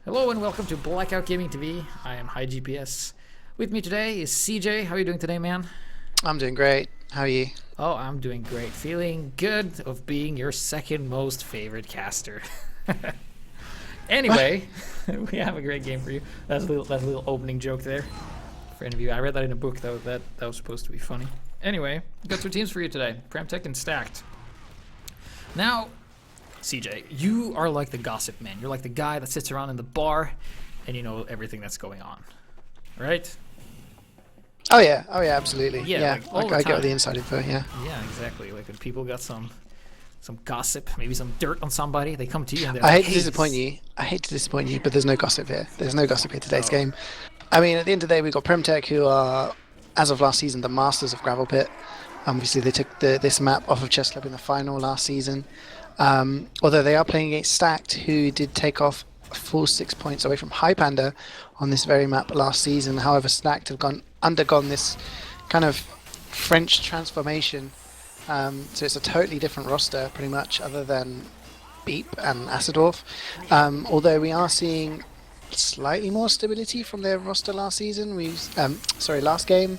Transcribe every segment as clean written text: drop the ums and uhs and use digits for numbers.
Hello and welcome to Blackout Gaming TV. I am HiGPS. With me today is CeeJaey. How are you doing today, man? I'm doing great. How are you? Oh, I'm doing great. Feeling good of being your second most favorite caster. Anyway, we have a great game for you. That's a little opening joke there. For any of you, I read that in a book though. That was supposed to be funny. Anyway, got two teams for you today: PremTech and Stacked. Now, CeeJaey, you are like the gossip man. You're like the guy that sits around in the bar and you know everything that's going on, right? Oh yeah, absolutely. Yeah, like, I get the inside info. Yeah. Yeah, exactly. Like when people got some gossip, maybe some dirt on somebody, they come to you and they're I like, hate to disappoint you. But there's no gossip here. There's no gossip here today's game. I mean, at the end of the day, we've got PremTech, who are, as of last season, the masters of Gravel Pit. Obviously, they took this map off of Chess Club in the final last season. Although they are playing against Stacked, who did take off a full 6 points away from Highlander on this very map last season. However, Stacked have undergone this kind of French transformation. So it's a totally different roster, pretty much, other than Beep and Asadorf. Although we are seeing slightly more stability from their roster last season. Last game.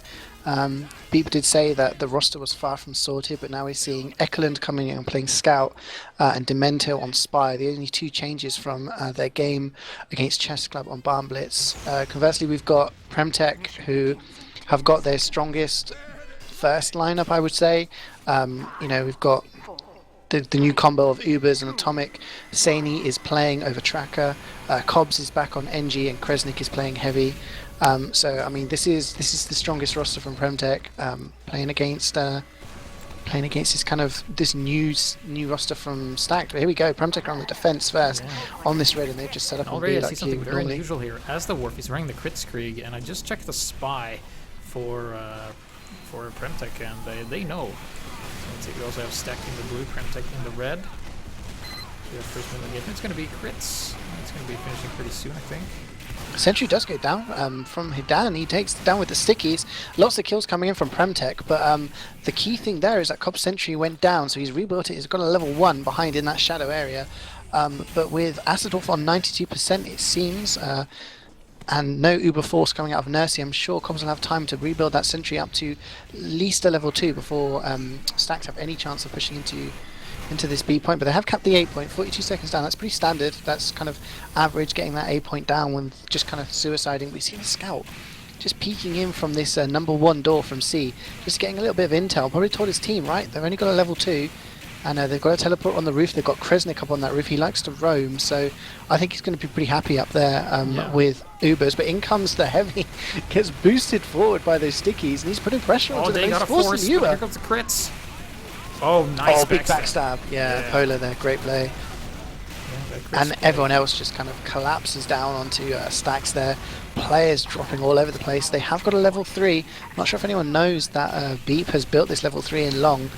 Beep did say that the roster was far from sorted, but now we're seeing Ekeland coming in and playing Scout and Demento on Spy. The only two changes from their game against Chess Club on Barn Blitz. Conversely, we've got PremTech, who have got their strongest first lineup, I would say. We've got the new combo of Ubers and Atomic. CeeJaey is playing over Tracker. Cobbs is back on NG, and Kresnik is playing heavy. So I mean, this is the strongest roster from PremTech, playing against this new roster from Stacked. But here we go. PremTech are on the defense first on this red, and they've just set up on B already I like see something very normally. unusual here. As the Warf, he's running the Kritzkrieg, and I just checked the Spy for PremTech, and they know. So let's see, we also have Stacked in the blue, PremTech in the red. The first one of the game. It's going to be crits. It's going to be finishing pretty soon, I think. Sentry does go down from Hidan. He takes it down with the stickies. Lots of kills coming in from PremTech, but the key thing there is that Cobb's Sentry went down, so he's rebuilt it. He's got a level 1 behind in that shadow area. But with Asadorf on 92%, it seems, and no Uber Force coming out of Nursey, I'm sure Cobbs will have time to rebuild that Sentry up to at least a level 2 before Stacks have any chance of pushing into this B point. But they have capped the A point, 42 seconds down. That's pretty standard. That's kind of average, getting that A point down when just kind of suiciding. We see the Scout just peeking in from this number 1 door from C, just getting a little bit of intel. Probably told his team, right? They've only got a level 2, and they've got a teleport on the roof. They've got Kresnik up on that roof. He likes to roam, so I think he's going to be pretty happy up there with Ubers. But in comes the heavy, gets boosted forward by those stickies, and he's putting pressure onto the base. Got a force. Here comes the crits. Oh, nice. Oh, big backstab. Yeah, Polar there. Great play. Yeah, and everyone else just kind of collapses down onto Stacks there. Players dropping all over the place. They have got a level 3. I'm not sure if anyone knows that Beep has built this level 3 in Long.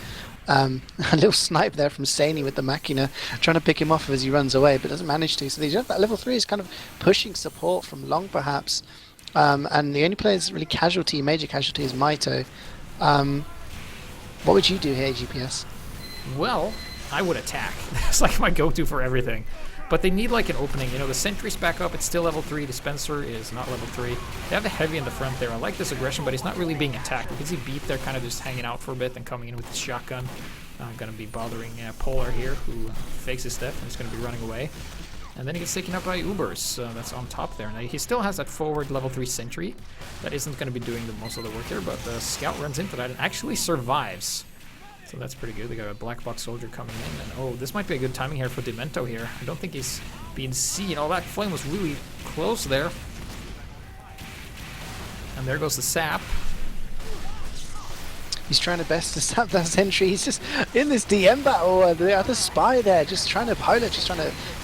A little snipe there from CeeJaey with the Machina, trying to pick him off as he runs away, but doesn't manage to. So that level 3 is kind of pushing support from Long, perhaps. And the only player that's really major casualty, is Maito. What would you do here, HiGPS? Well, I would attack. That's like my go-to for everything. But they need like an opening. You know, the Sentry's back up. It's still level 3. Dispenser is not level 3. They have the heavy in the front there. I like this aggression, but he's not really being attacked. You can see Beep there kind of just hanging out for a bit and coming in with the shotgun. Going to be bothering Polar here, who fakes his step and is going to be running away. And then he gets taken up by Ubers. That's on top there. Now, he still has that forward level 3 Sentry. That isn't going to be doing most of the work here, but the Scout runs into that and actually survives. So that's pretty good. They got a black box soldier coming in, and oh, this might be a good timing here for Demento here. I don't think he's being seen. Oh, that flame was really close there. And there goes the sap. He's trying to best to sap that Sentry. He's just in this DM battle. The other Spy there, just trying to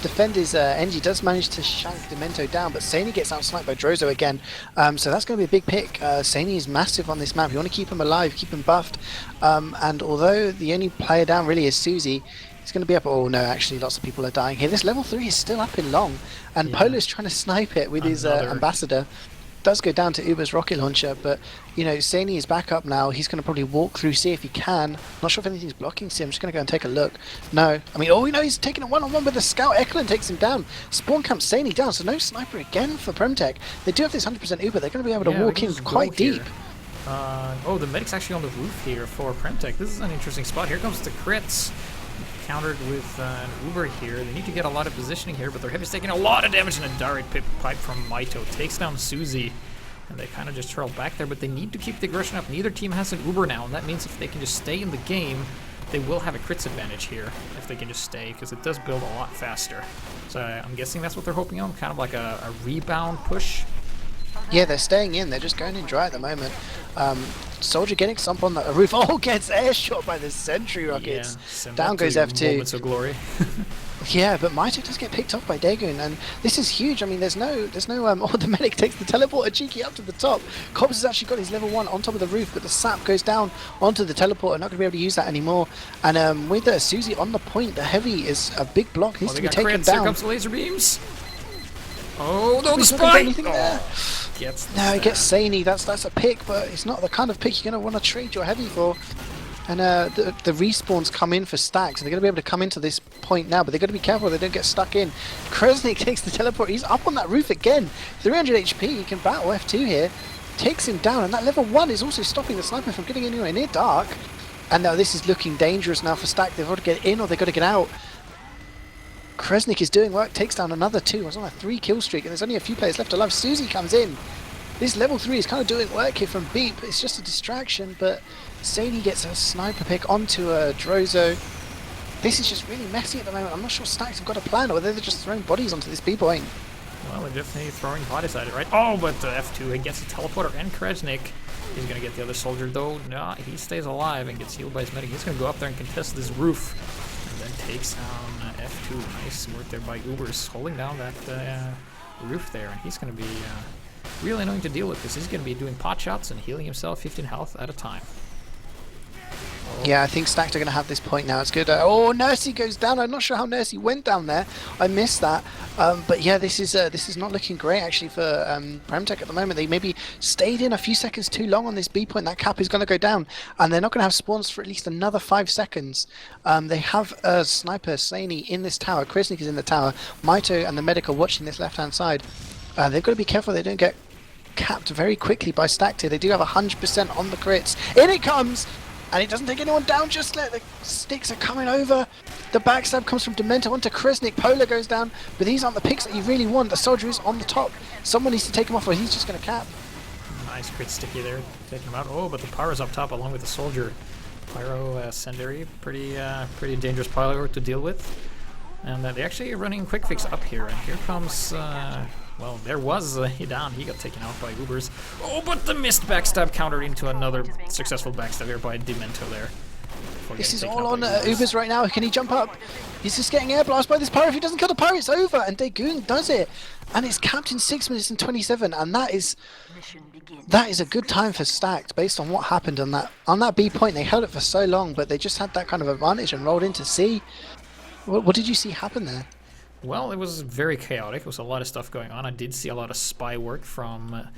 defend his NG. Does manage to shank Demento down, but CeeJaey gets out-sniped by Drozo again. So that's going to be a big pick. CeeJaey is massive on this map. You want to keep him alive, keep him buffed. And although the only player down really is Susie, he's going to be up. Oh no, actually lots of people are dying here. This level 3 is still up in Long, and Polar's trying to snipe it with his Ambassador. does go down to Uber's rocket launcher, but you know, CeeJaey is back up now. He's going to probably walk through, see if he can. Not sure if anything's blocking C. I'm just going to go and take a look. No, I mean, oh, we know he's taking a one-on-one with the scout. Eklund takes him down. Spawn camp CeeJaey down, so no sniper again for PremTech. They do have this 100% Uber. They're going to be able to walk in quite deep. Oh, the medic's actually on the roof here for PremTech. This is an interesting spot. Here comes the crits. Countered with an Uber here. They need to get a lot of positioning here, but their heavy's taking a lot of damage, and a direct pipe from Maito takes down CeeJaey, and they kind of just trail back there, but they need to keep the aggression up. Neither team has an Uber now, and that means if they can just stay in the game, they will have a crits advantage here if they can just stay, because it does build a lot faster. So I'm guessing that's what they're hoping on, kind of like a rebound push. Yeah, they're staying in. They're just going in dry at the moment. Soldier getting sump on the roof. Oh, gets air shot by the sentry rockets. Yeah, down goes F2. Moments of glory. Yeah, but Maito does get picked off by Dagon, and this is huge. I mean, there's no oh, the medic takes the teleporter cheeky up to the top. Cobbs has actually got his level 1 on top of the roof, but the sap goes down onto the teleporter. Not going to be able to use that anymore. And with CeeJaey on the point, the heavy is a big block. Needs to be taken down. Here comes the laser beams. Oh no, the spike! No, it gets CeeJaey. That's a pick, but it's not the kind of pick you're going to want to trade your heavy for. And the respawns come in for stacks, and they're going to be able to come into this point now, but they've got to be careful they don't get stuck in. Kresnik takes the teleport. He's up on that roof again. 300 HP. He can battle F2 here. Takes him down, and that level 1 is also stopping the sniper from getting anywhere near dark. And now this is looking dangerous now for Stack. They've got to get in or they've got to get out. Kresnik is doing work, takes down another 2. It's on a 3 kill streak, and there's only a few players left alive. CeeJaey comes in. This level 3 is kind of doing work here from Beep. It's just a distraction, but CeeJaey gets a sniper pick onto a Drozo. This is just really messy at the moment. I'm not sure Stacks have got a plan, or whether they're just throwing bodies onto this B point. Well, they're definitely throwing bodies at it, right? Oh, but F2 he gets the teleporter and Kresnik. He's going to get the other soldier, though. No, he stays alive and gets healed by his medic. He's going to go up there and contest this roof. And then takes down F2. Nice work there by Ubers, holding down that roof there. And he's going to be really annoying to deal with, because he's going to be doing pot shots and healing himself 15 health at a time. Yeah, I think Stacked are going to have this point now. It's good. Oh, Nursey goes down. I'm not sure how Nursey went down there. I missed that. But yeah, this is not looking great actually for PremTech at the moment. They maybe stayed in a few seconds too long on this B point. That cap is going to go down, and they're not going to have spawns for at least another 5 seconds. They have a sniper, CeeJaey, in this tower. Kresnik is in the tower. Maito and the medic are watching this left-hand side. They've got to be careful they don't get capped very quickly by Stacked here. They do have 100% on the crits. In it comes! And it doesn't take anyone down just yet. The sticks are coming over. The backstab comes from Demento onto Kresnik. Polar goes down, but these aren't the picks that you really want. The soldier is on the top. Someone needs to take him off, or he's just going to cap. Nice crit sticky there, taking him out. Oh, but the pyro's up top along with the soldier. Pyro Senderi, pretty dangerous pyro to deal with. And they're actually running quick fix up here. And here comes... well, there was Hidan. He got taken out by Ubers. Oh, but the missed backstab countered into another successful backstab here by Demento there. This is all on Ubers right now. Can he jump up? He's just getting air blast by this pyro. If he doesn't kill the pyro, it's over. And Dagoon does it. And it's capped in 6 minutes and 27. And that is a good time for Stacked based on what happened on that B point. They held it for so long, but they just had that kind of advantage and rolled into C. What did you see happen there? Well, it was very chaotic. It was a lot of stuff going on. I did see a lot of spy work from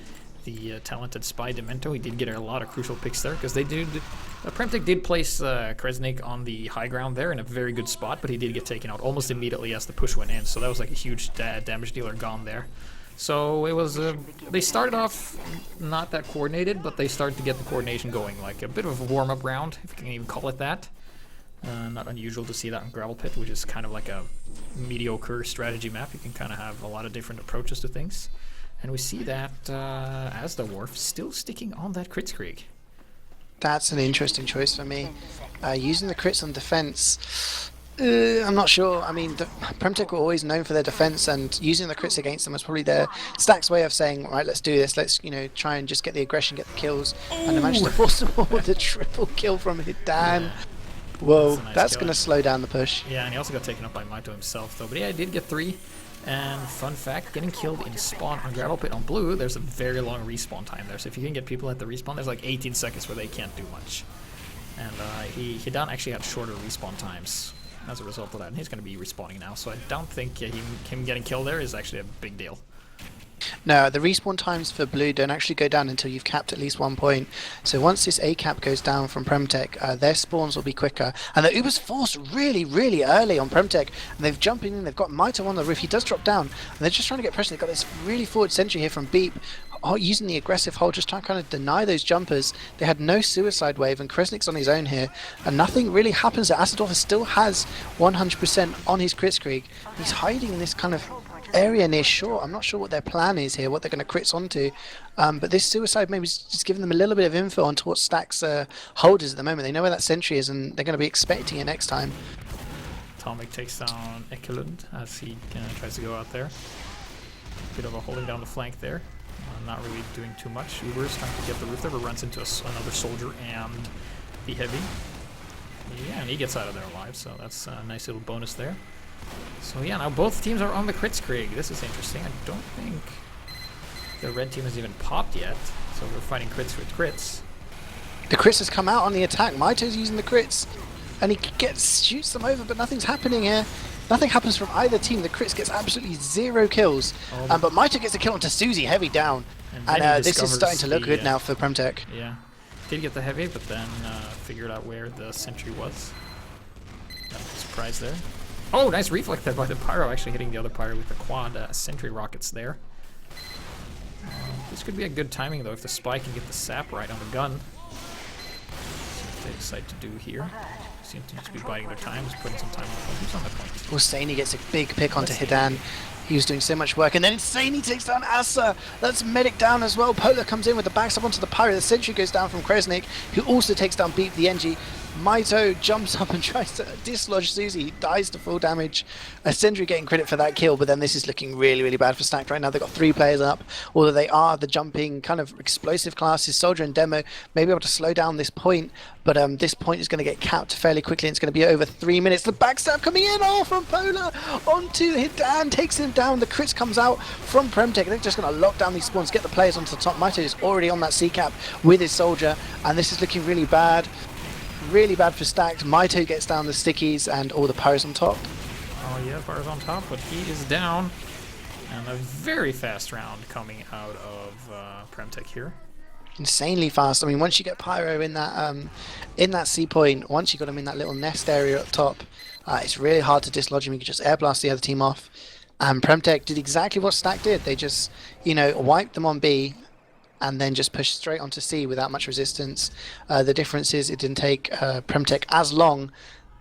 the talented spy Demento. He did get a lot of crucial picks there, because they did. PremTech did place Kresnik on the high ground there in a very good spot, but he did get taken out almost immediately as the push went in. So that was like a huge damage dealer gone there. So it was. They started off not that coordinated, but they started to get the coordination going, like a bit of a warm-up round, if you can even call it that. Not unusual to see that in Gravel Pit, which is kind of like a mediocre strategy map. You can kind of have a lot of different approaches to things. And we see that as the Wharf still sticking on that crit streak. That's an interesting choice for me. Using the crits on defense, I'm not sure. I mean, PremTech were always known for their defense, and using the crits against them was probably their Stack's way of saying, right, let's do this. Let's, try and just get the aggression, get the kills. Ooh. And they managed to force them all with a triple kill from Hidan. Yeah. Whoa, that's going to slow down the push. Yeah, and he also got taken up by Maito himself, though. But yeah, he did get 3. And fun fact, getting killed in spawn on Gravel Pit on blue, there's a very long respawn time there. So if you can get people at the respawn, there's like 18 seconds where they can't do much. And Hidan actually had shorter respawn times as a result of that. And he's going to be respawning now, so I don't think him getting killed there is actually a big deal. No, the respawn times for blue don't actually go down until you've capped at least 1 point. So once this A cap goes down from PremTech, their spawns will be quicker. And the Uber's forced really, really early on PremTech. And they've jumped in, they've got Maito on the roof. He does drop down. And they're just trying to get pressure. They've got this really forward sentry here from Beep. Using the aggressive hold, just trying to kind of deny those jumpers. They had no suicide wave, and Kresnik's on his own here, and nothing really happens. Asadorf still has 100% on his Kritzkrieg. He's hiding in this kind of area near shore. I'm not sure what their plan is here, what they're going to crits onto, but this suicide maybe is just giving them a little bit of info onto what Stack's hold is at the moment. They know where that sentry is, and they're going to be expecting it next time. Atomic takes down Ekelund as he tries to go out there. Bit of a holding down the flank there. Not really doing too much. Uber's trying to get the roof there, but runs into another soldier and the heavy. Yeah, and he gets out of there alive, so that's a nice little bonus there. So yeah, now both teams are on the Kritzkrieg. This is interesting. I don't think the red team has even popped yet, so we're fighting crits with crits. The crits has come out on the attack. Maito's using the crits, and he shoots them over, but nothing's happening here. Nothing happens from either team. The crits gets absolutely 0 kills, but Maito gets a kill onto Susie, heavy down, and this is starting to look good now for PremTech. Yeah, did get the heavy, but then figured out where the sentry was. Surprise there. Oh, nice reflect there by the Pyro, actually hitting the other Pyro with the quad sentry rockets there. This could be a good timing though if the spy can get the sap right on the gun. See what they decide to do here. Seem to just be biding their time, just putting some time on the point. Who's on the point? Well, Saini gets a big pick onto Hidan. He was doing so much work, and then Saini takes down Asa. That's medic down as well. Polar comes in with the backstab onto the Pyro. The sentry goes down from Kresnik, who also takes down Beep the NG. Maito jumps up and tries to dislodge Susie. He dies to full damage. Sentry getting credit for that kill, but then this is looking really, really bad for Stacked right now. They've got 3 players up, although they are the jumping kind of explosive classes. Soldier and Demo may be able to slow down this point, but this point is going to get capped fairly quickly. And it's going to be over 3 minutes. The backstab coming in, from Polar onto Hidan, takes him down. The crits comes out from PremTech. They're just going to lock down these spawns, get the players onto the top. Maito is already on that C cap with his soldier, and this is looking really bad. Really bad for Stacked. Maito gets down the stickies and all the Pyros on top. Oh yeah, Pyro's on top, but he is down. And a very fast round coming out of PremTech here. Insanely fast. I mean, once you get Pyro in that C point, once you got him in that little nest area up top, it's really hard to dislodge him. You can just air blast the other team off. And PremTech did exactly what Stack did. They just, wiped them on B, and then just pushed straight onto C without much resistance. The difference is it didn't take PremTech as long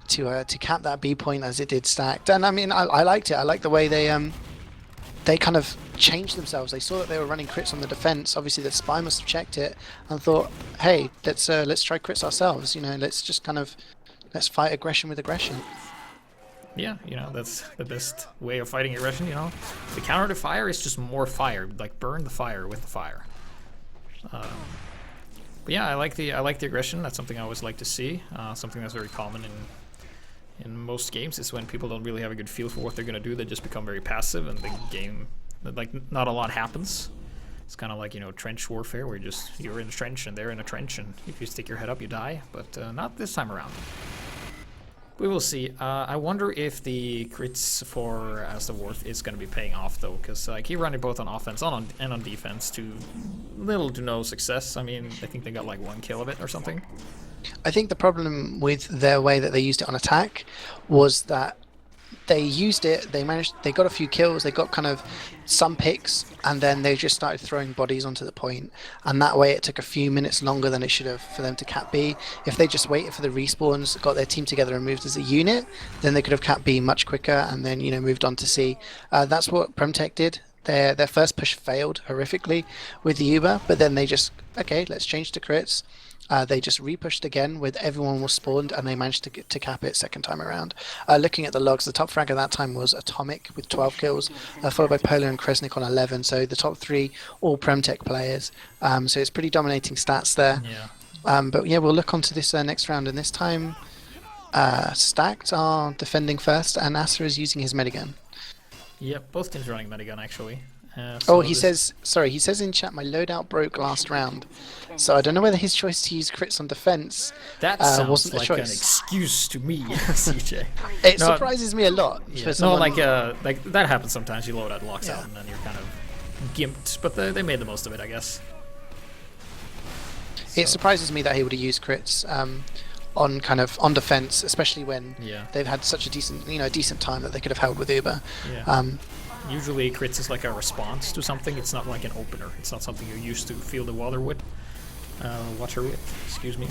to cap that B point as it did Stacked. And I mean, I liked it. I liked the way they kind of changed themselves. They saw that they were running crits on the defense. Obviously, the spy must have checked it and thought, hey, let's try crits ourselves. Let's fight aggression with aggression. Yeah, that's the best way of fighting aggression. The counter to fire is just more fire. Like burn the fire with the fire. But yeah, I like the aggression. That's something I always like to see. Something that's very common in most games is when people don't really have a good feel for what they're gonna do. They just become very passive, and the game, not a lot happens. It's kind of like trench warfare, where you're in a trench and they're in a trench, and if you stick your head up, you die. But not this time around. We will see. I wonder if the crits for As the Worth is going to be paying off, though, because keep running both on offense and on defense to little to no success. I mean, I think they got like 1 kill of it or something. I think the problem with their way that they used it on attack was that they used it, they got a few kills, they got kind of some picks, and then they just started throwing bodies onto the point, and that way it took a few minutes longer than it should have for them to cap B. If they just waited for the respawns, got their team together and moved as a unit, then they could have capped B much quicker and then moved on to C. That's what PremTech did. Their first push failed horrifically with the Uber, but then they just, okay, let's change to crits. They just repushed again with everyone was spawned, and they managed to cap it second time around. Looking at the logs, the top frag at that time was Atomic with 12 kills, followed by Polar and Kresnik on 11. So the top 3 all PremTech players. So it's pretty dominating stats there. Yeah. But yeah, we'll look onto this next round, and this time Stacked are defending first, and Asa is using his medigun. Yep, both teams running medigun actually. He says in chat, my loadout broke last round. So I don't know whether his choice to use crits on defense wasn't a like choice. An excuse to me, CeeJaey. It surprises me a lot. Yeah. No, like that happens sometimes. You load out, locks out, and then you're kind of gimped, but they made the most of it, I guess. It surprises me that he would have used crits on defense, especially when they've had such a decent time that they could have held with Uber. Yeah. Usually crits is like a response to something. It's not like an opener. It's not something you're used to feel the water with. Excuse me.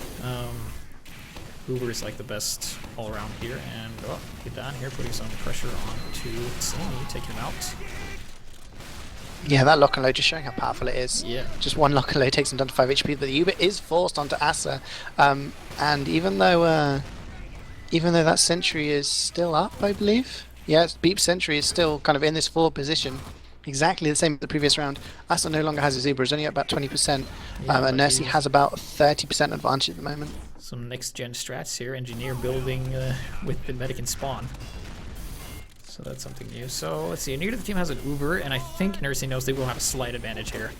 Uber is like the best all around here, and get down here, putting some pressure onto CeeJaey, taking him out. Yeah, that lock and load just showing how powerful it is. Yeah. Just one lock and load takes him down to 5 HP, but the Uber is forced onto Asa, and even though that sentry is still up, I believe. Yeah, Beep's sentry is still kind of in this forward position. Exactly the same as the previous round. Asa no longer has his Uber, it's only at about 20%, and Nursey has about 30% advantage at the moment. Some next-gen strats here, engineer building with the medic and spawn. So that's something new. So let's see, a new to the team has an Uber, and I think Nursey knows they will have a slight advantage here.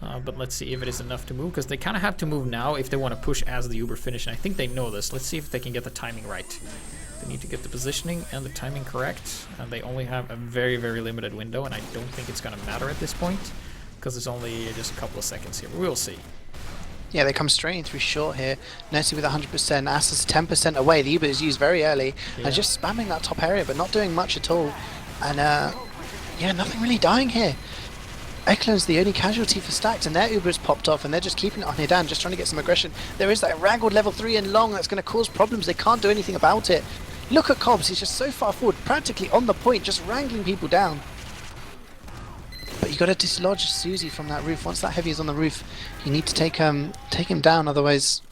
But let's see if it is enough to move, because they kind of have to move now if they want to push as the Uber finish, and I think they know this. Let's see if they can get the timing right. They need to get the positioning and the timing correct, and they only have a very, very limited window, and I don't think it's going to matter at this point, because it's only just a couple of seconds here, but we'll see. Yeah, they come straight in through short here. Nursey with 100%, Asa's 10% away. The Uber is used very early, and just spamming that top area, but not doing much at all. And yeah, nothing really dying here. Eklund's the only casualty for Stacked, and their Uber has popped off, and they're just keeping it on here down, just trying to get some aggression. There is that Wrangled level 3 in long that's going to cause problems. They can't do anything about it. Look at Cobbs, he's just so far forward, practically on the point, just wrangling people down. But you got to dislodge CeeJaey from that roof. Once that heavy is on the roof, you need to take him down, otherwise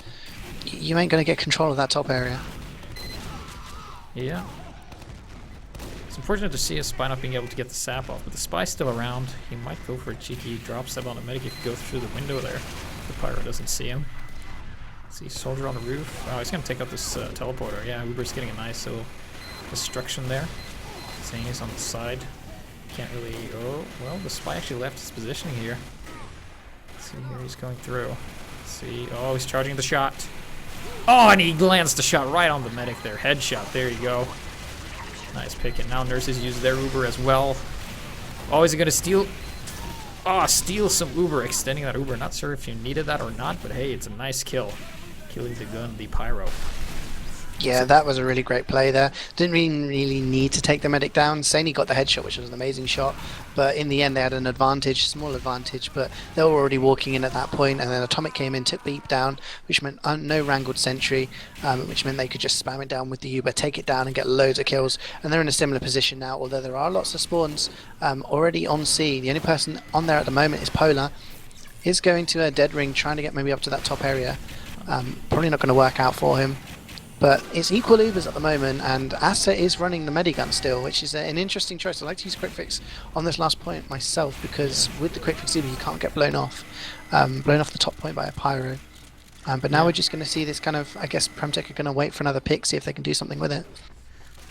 you ain't going to get control of that top area. Yeah. It's unfortunate to see a Spy not being able to get the sap off, but the Spy's still around. He might go for a cheeky drop step on the medic if he goes through the window there. The Pyro doesn't see him. See Soldier on the roof. Oh, he's going to take out this teleporter. Yeah, Uber's getting a nice little destruction there. CeeJaey's on the side. Can't really... Oh, well, the Spy actually left his positioning here. Let's see here, he's going through. Let's see. Oh, he's charging the shot. Oh, and he lands the shot right on the medic there. Headshot. There you go. Nice pick. And now Nurses use their Uber as well. Oh, is he going to steal? Oh, steal some Uber, extending that Uber. Not sure if you needed that or not, but hey, it's a nice kill. Killing the gun, the Pyro. Yeah, that was a really great play there. Didn't really need to take the medic down. CeeJaey got the headshot, which was an amazing shot. But in the end, they had an advantage, small advantage. But they were already walking in at that point, and then Atomic came in, took Beep down, which meant no wrangled sentry, which meant they could just spam it down with the Uber, take it down, and get loads of kills. And they're in a similar position now, although there are lots of spawns already on C. The only person on there at the moment is Polar. He's going to a dead ring, trying to get maybe up to that top area. Probably not going to work out for him. But it's equal Ubers at the moment, and Asa is running the Medigun still, which is an interesting choice. I like to use Quick Fix on this last point myself, because with the Quick Fix Uber you can't get blown off the top point by a Pyro. But now we're just going to see this kind of, I guess PremTech are going to wait for another pick, see if they can do something with it.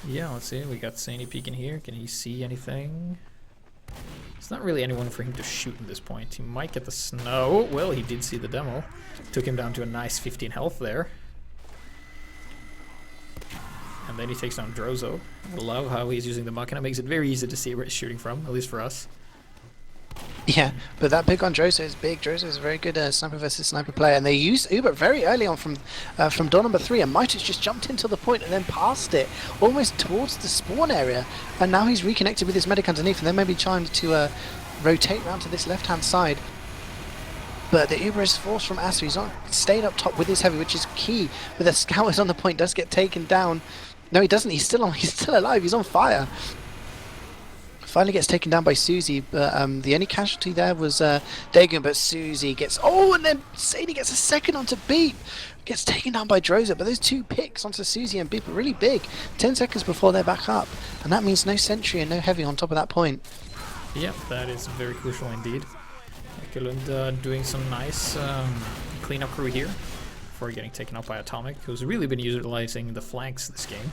Yeah, let's see. We got CeeJaey peeking here. Can he see anything? There's not really anyone for him to shoot at this point. He might get the snow. Well, he did see the demo. Took him down to a nice 15 health there. And then he takes down Drozo. I love how he's using the Machina. Makes it very easy to see where it's shooting from, at least for us. Yeah, but that pick on Drozo is big. Drozo is a very good sniper versus sniper player, and they used Uber very early on from door number 3, and Mighty's just jumped into the point and then past it, almost towards the spawn area, and now he's reconnected with his medic underneath, and then maybe trying to rotate round to this left-hand side. But the Uber is forced from Asa. He's stayed up top with his heavy, which is key, but the scout is on the point, does get taken down. No, he doesn't. He's still alive. He's on fire. Finally gets taken down by CeeJaey, but the only casualty there was Dagon, but CeeJaey gets... Oh, and then CeeJaey gets a second onto Beep. Gets taken down by Drozo, but those two picks onto CeeJaey and Beep are really big. 10 seconds before they're back up, and that means no sentry and no heavy on top of that point. Yep, that is very crucial indeed. Highlander doing some nice cleanup crew here before getting taken out by Atomic, who's really been utilizing the flanks this game.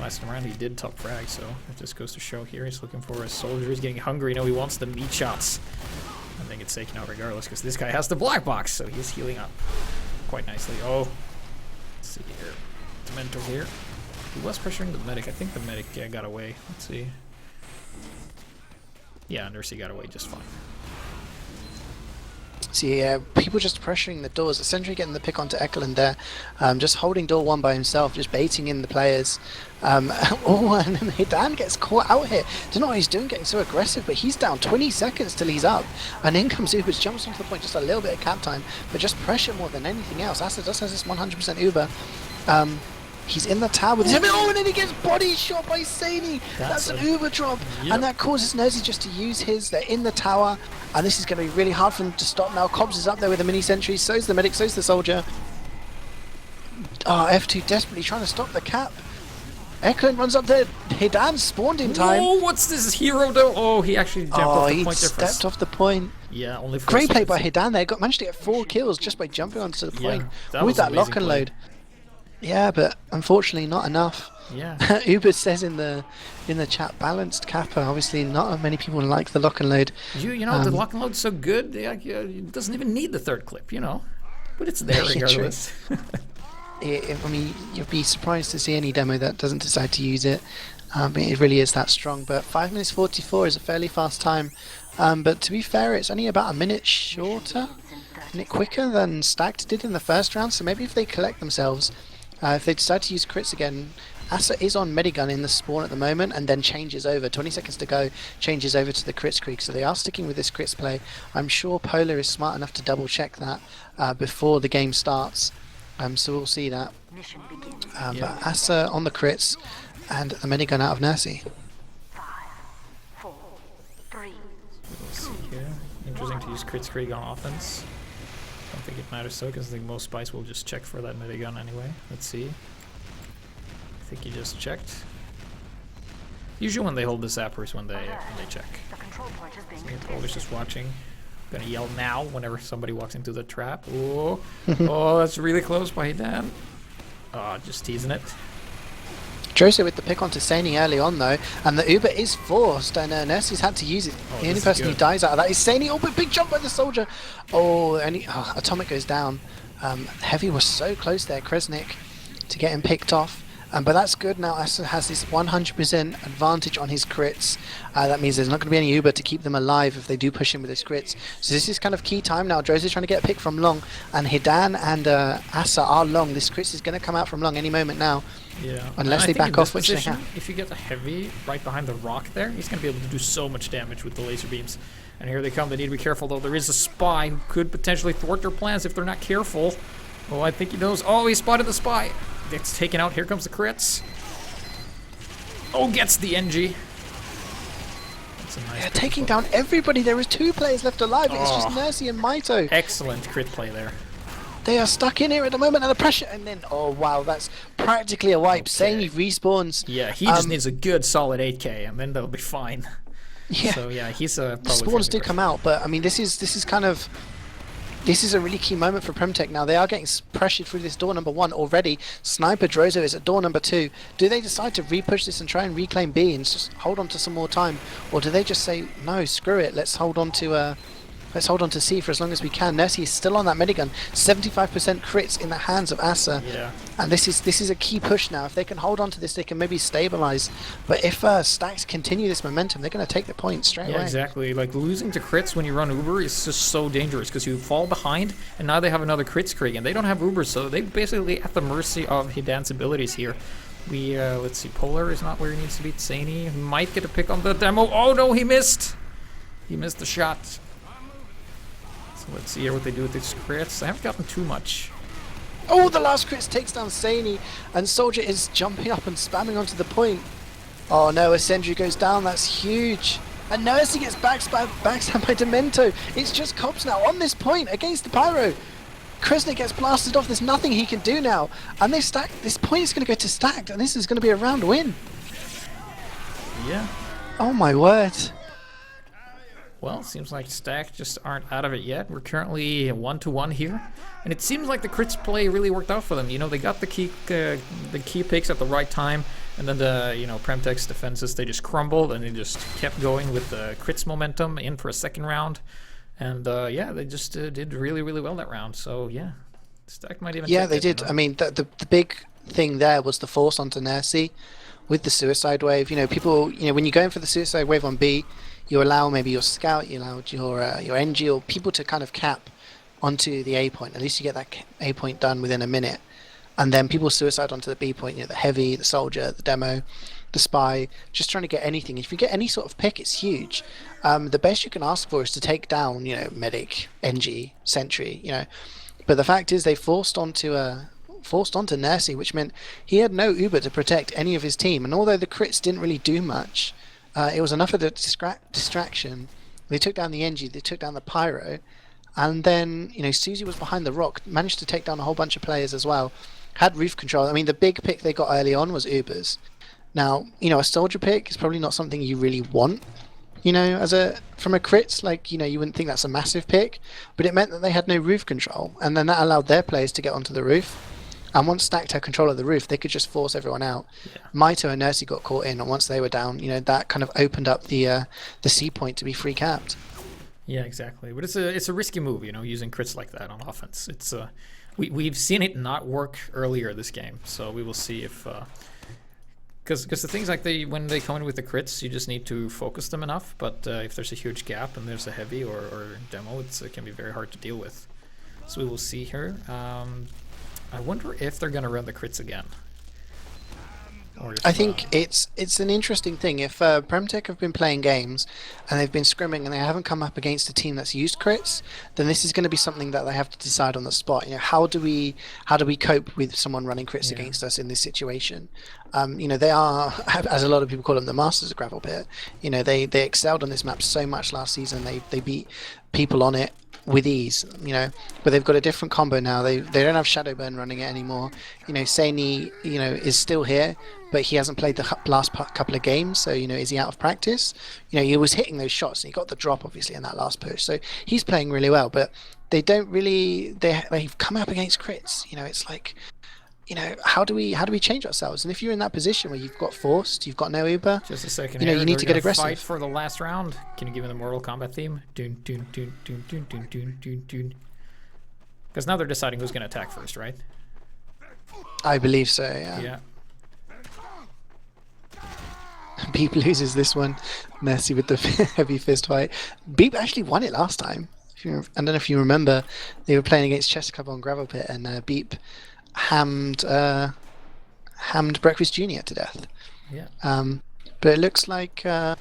Last time around he did top frag, so it just goes to show here he's looking for a soldier. He's getting hungry. No, he wants the meat shots. I think it's taken out regardless because this guy has the black box, so he's healing up quite nicely. Oh, let's see here. Demento here. He was pressuring the medic. I think the medic got away. Let's see. Yeah, Nursey got away just fine. So yeah, people just pressuring the doors. The Sentry getting the pick onto Ekelund there, just holding door one by himself, just baiting in the players. Oh, and then Hidan gets caught out here. Don't know what he's doing, getting so aggressive, but he's down 20 seconds till he's up. And in comes Ubers, jumps onto the point, just a little bit of cap time, but just pressure more than anything else. Asa just has this 100% Uber. He's in the tower with him. Oh, and then he gets body shot by CeeJaey. That's an Uber drop. Yep. And that causes Nursey just to use his. They're in the tower. And this is going to be really hard for him to stop now. Cobbs is up there with a mini sentry. So's the medic. So's the soldier. Oh, F2 desperately trying to stop the cap. Ekelund runs up there. Hidan spawned in time. Oh, what's this hero though? Oh, he actually jumped off the point there. Stepped off the point. Yeah, only for great play by Hidan there. Managed to get 4 kills just by jumping onto the point with that lock and load. Yeah, but unfortunately not enough. Yeah. Uber says in the chat, balanced Kappa. Obviously, not many people like the lock and load. You know, the lock and load's so good, it doesn't even need the third clip, you know. But it's there regardless. I mean, you'd be surprised to see any demo that doesn't decide to use it. It really is that strong. But 5 minutes 44 is a fairly fast time. But to be fair, it's only about a minute shorter, a minute quicker than Stacked did in the first round. So maybe if they collect themselves, if they decide to use crits again, Asa is on Medigun in the spawn at the moment and then changes over. 20 seconds to go, changes over to the crits creek. So they are sticking with this crits play. I'm sure Polar is smart enough to double check that before the game starts. So we'll see that. But Asa on the crits and the Medigun out of Nursey. 5, 4, 3. We'll see here. Interesting to use crits creek on offense. I don't think it matters so because I think most spies will just check for that Medigun anyway. Let's see. I think he just checked. Usually when they hold the zapper is when they check. Always just watching. Gonna yell now whenever somebody walks into the trap. Oh, oh, that's really close by Dan. Oh, just teasing it. Jose with the pick onto CeeJaey early on though, and the Uber is forced, and Nursey's had to use it. The only person who dies out of that is CeeJaey. Oh, but big jump by the soldier. Oh, Atomic goes down. Heavy was so close there, Kresnik, to get him picked off. But that's good now. Asa has this 100% advantage on his crits. That means there's not going to be any Uber to keep them alive if they do push him with his crits. So this is kind of key time now. Jose is trying to get a pick from long, and Hidan and Asa are long. This crits is going to come out from long any moment now. Yeah. Unless they back off, which they have. If you get a heavy right behind the rock there, he's going to be able to do so much damage with the laser beams. And here they come. They need to be careful though. There is a spy who could potentially thwart their plans if they're not careful. Oh, I think he knows. Oh, he spotted the spy. Gets taken out. Here comes the crits. Oh, gets the NG. That's a nice taking down everybody. There is 2 players left alive. It's just Nursey and Maito. Excellent crit play there. They are stuck in here at the moment, and the pressure, and then, oh wow, that's practically a wipe. CeeJaey respawns. Yeah, he just needs a good solid 8k, and then they'll be fine. Yeah. So yeah, he's a spawns do come out, but I mean, this is kind of. This is a really key moment for PremTech now. They are getting pressured through this door number 1 already. Sniper Drozo is at door number 2. Do they decide to repush this and try and reclaim B and just hold on to some more time? Or do they just say, no, screw it, let's hold on to C for as long as we can. Nursey is still on that minigun. 75% crits in the hands of Asa. Yeah. And this is a key push now. If they can hold on to this, they can maybe stabilize. But if Stacks continue this momentum, they're going to take the point straight away. Yeah, exactly. Like losing to crits when you run Uber is just so dangerous because you fall behind, and now they have another crits creek, and they don't have Uber, so they basically at the mercy of Hidan's abilities here. We let's see, Polar is not where he needs to be. Tsani might get a pick on the demo. Oh no, he missed. He missed the shot. So let's see here what they do with these crits. I haven't gotten too much. Oh, the last crits takes down CeeJaey, and Soldier is jumping up and spamming onto the point. Oh no, a sentry goes down, that's huge. And Nursey gets backstabbed by Demento. It's just Cobbs now on this point against the Pyro. Kresnik gets blasted off, there's nothing he can do now. And this point is going to go to Stacked, and this is going to be a round win. Yeah. Oh my word. Well, it seems like Stack just aren't out of it yet. We're currently 1-1 here, and it seems like the crits play really worked out for them. You know, they got the key picks at the right time, and then the PremTech's defenses, they just crumbled, and they just kept going with the crits momentum in for a second round, and yeah, they just did really well that round. So yeah, Stack might even. Yeah, they did. I mean, the big thing there was the force onto Nursey with the suicide wave. You know, people. You know, when you go in for the suicide wave on B, you allow maybe your scout, you allow your NG or people to kind of cap onto the A point. At least you get that A point done within a minute, and then people suicide onto the B point. You know, the heavy, the soldier, the demo, the spy, just trying to get anything. If you get any sort of pick, it's huge. The best you can ask for is to take down, you know, medic, NG, sentry, you know. But the fact is, they forced onto Nursey, which meant he had no Uber to protect any of his team. And although the crits didn't really do much, it was enough of a distraction. They took down the NG, they took down the Pyro, and then, you know, CeeJaey was behind the rock, managed to take down a whole bunch of players as well. Had roof control. I mean, the big pick they got early on was Ubers. Now, you know, a soldier pick is probably not something you really want, you know, from a crits. Like, you know, you wouldn't think that's a massive pick, but it meant that they had no roof control, and then that allowed their players to get onto the roof. And once Stacked had control of the roof, they could just force everyone out. Yeah. Maito and Nursey got caught in, and once they were down, you know, that kind of opened up the C point to be free capped. Yeah, exactly. But it's a risky move, you know, using crits like that on offense. It's we've seen it not work earlier this game, so we will see if because the things like when they come in with the crits, you just need to focus them enough. But if there's a huge gap and there's a heavy or demo, it can be very hard to deal with. So we will see here. I wonder if they're gonna run the crits again. I think it's an interesting thing. If PremTech have been playing games and they've been scrimming and they haven't come up against a team that's used crits, then this is going to be something that they have to decide on the spot. You know, how do we cope with someone running crits against us in this situation? You know, they are, as a lot of people call them, the masters of gravel pit. You know, they excelled on this map so much last season. They beat people on it with ease, you know, but they've got a different combo now. They don't have Shadowburn running it anymore. You know, CeeJaey, you know, is still here, but he hasn't played the last couple of games, so, you know, is he out of practice? You know, he was hitting those shots and he got the drop obviously in that last push, so he's playing really well, but they don't really, they've come up against crits. You know, it's like, you know, how do we change ourselves? And if you're in that position where you've got forced, you've got no Uber, just a second, you know, you need to get aggressive. Fight for the last round. Can you give me the Mortal Kombat theme? Because now they're deciding who's going to attack first, right? I believe so. Yeah. Yeah. Beep loses this one. Mercy with the heavy fist fight. Beep actually won it last time. I don't know if you remember, they were playing against Chess Club on Gravel Pit, and Beep hammed Breakfast Junior to death. Yeah. But it looks like I'm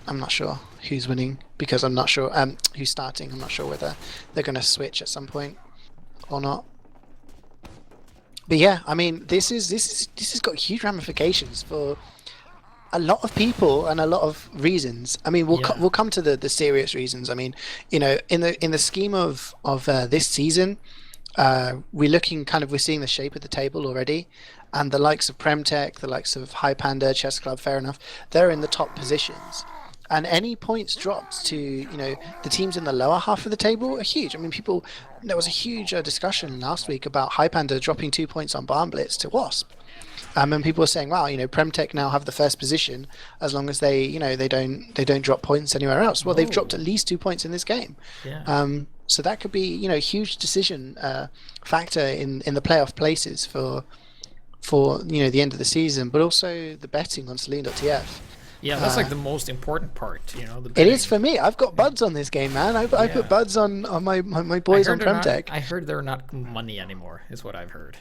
not sure who's winning, because I'm not sure who's starting. I'm not sure whether they're going to switch at some point or not. But yeah, I mean, this has got huge ramifications for a lot of people and a lot of reasons. I mean, we'll come to the serious reasons. I mean, you know, in the scheme of this season, we're seeing the shape of the table already, and the likes of PremTech, the likes of Highlander, Chess Club, fair enough, they're in the top positions. And any points dropped to, you know, the teams in the lower half of the table are huge. I mean, there was a huge discussion last week about Highlander dropping 2 points on Barn Blitz to Wasp. And people were saying, wow, you know, PremTech now have the first position as long as they, you know, they don't drop points anywhere else. Well, they've dropped at least 2 points in this game. Yeah. So that could be, you know, a huge decision factor in the playoff places for you know, the end of the season, but also the betting on Saloon.tf. Yeah, that's like the most important part, you know. It is for me. I've got buds on this game, man. I put buds on my boys on PremTech. I heard they're not money anymore, is what I've heard.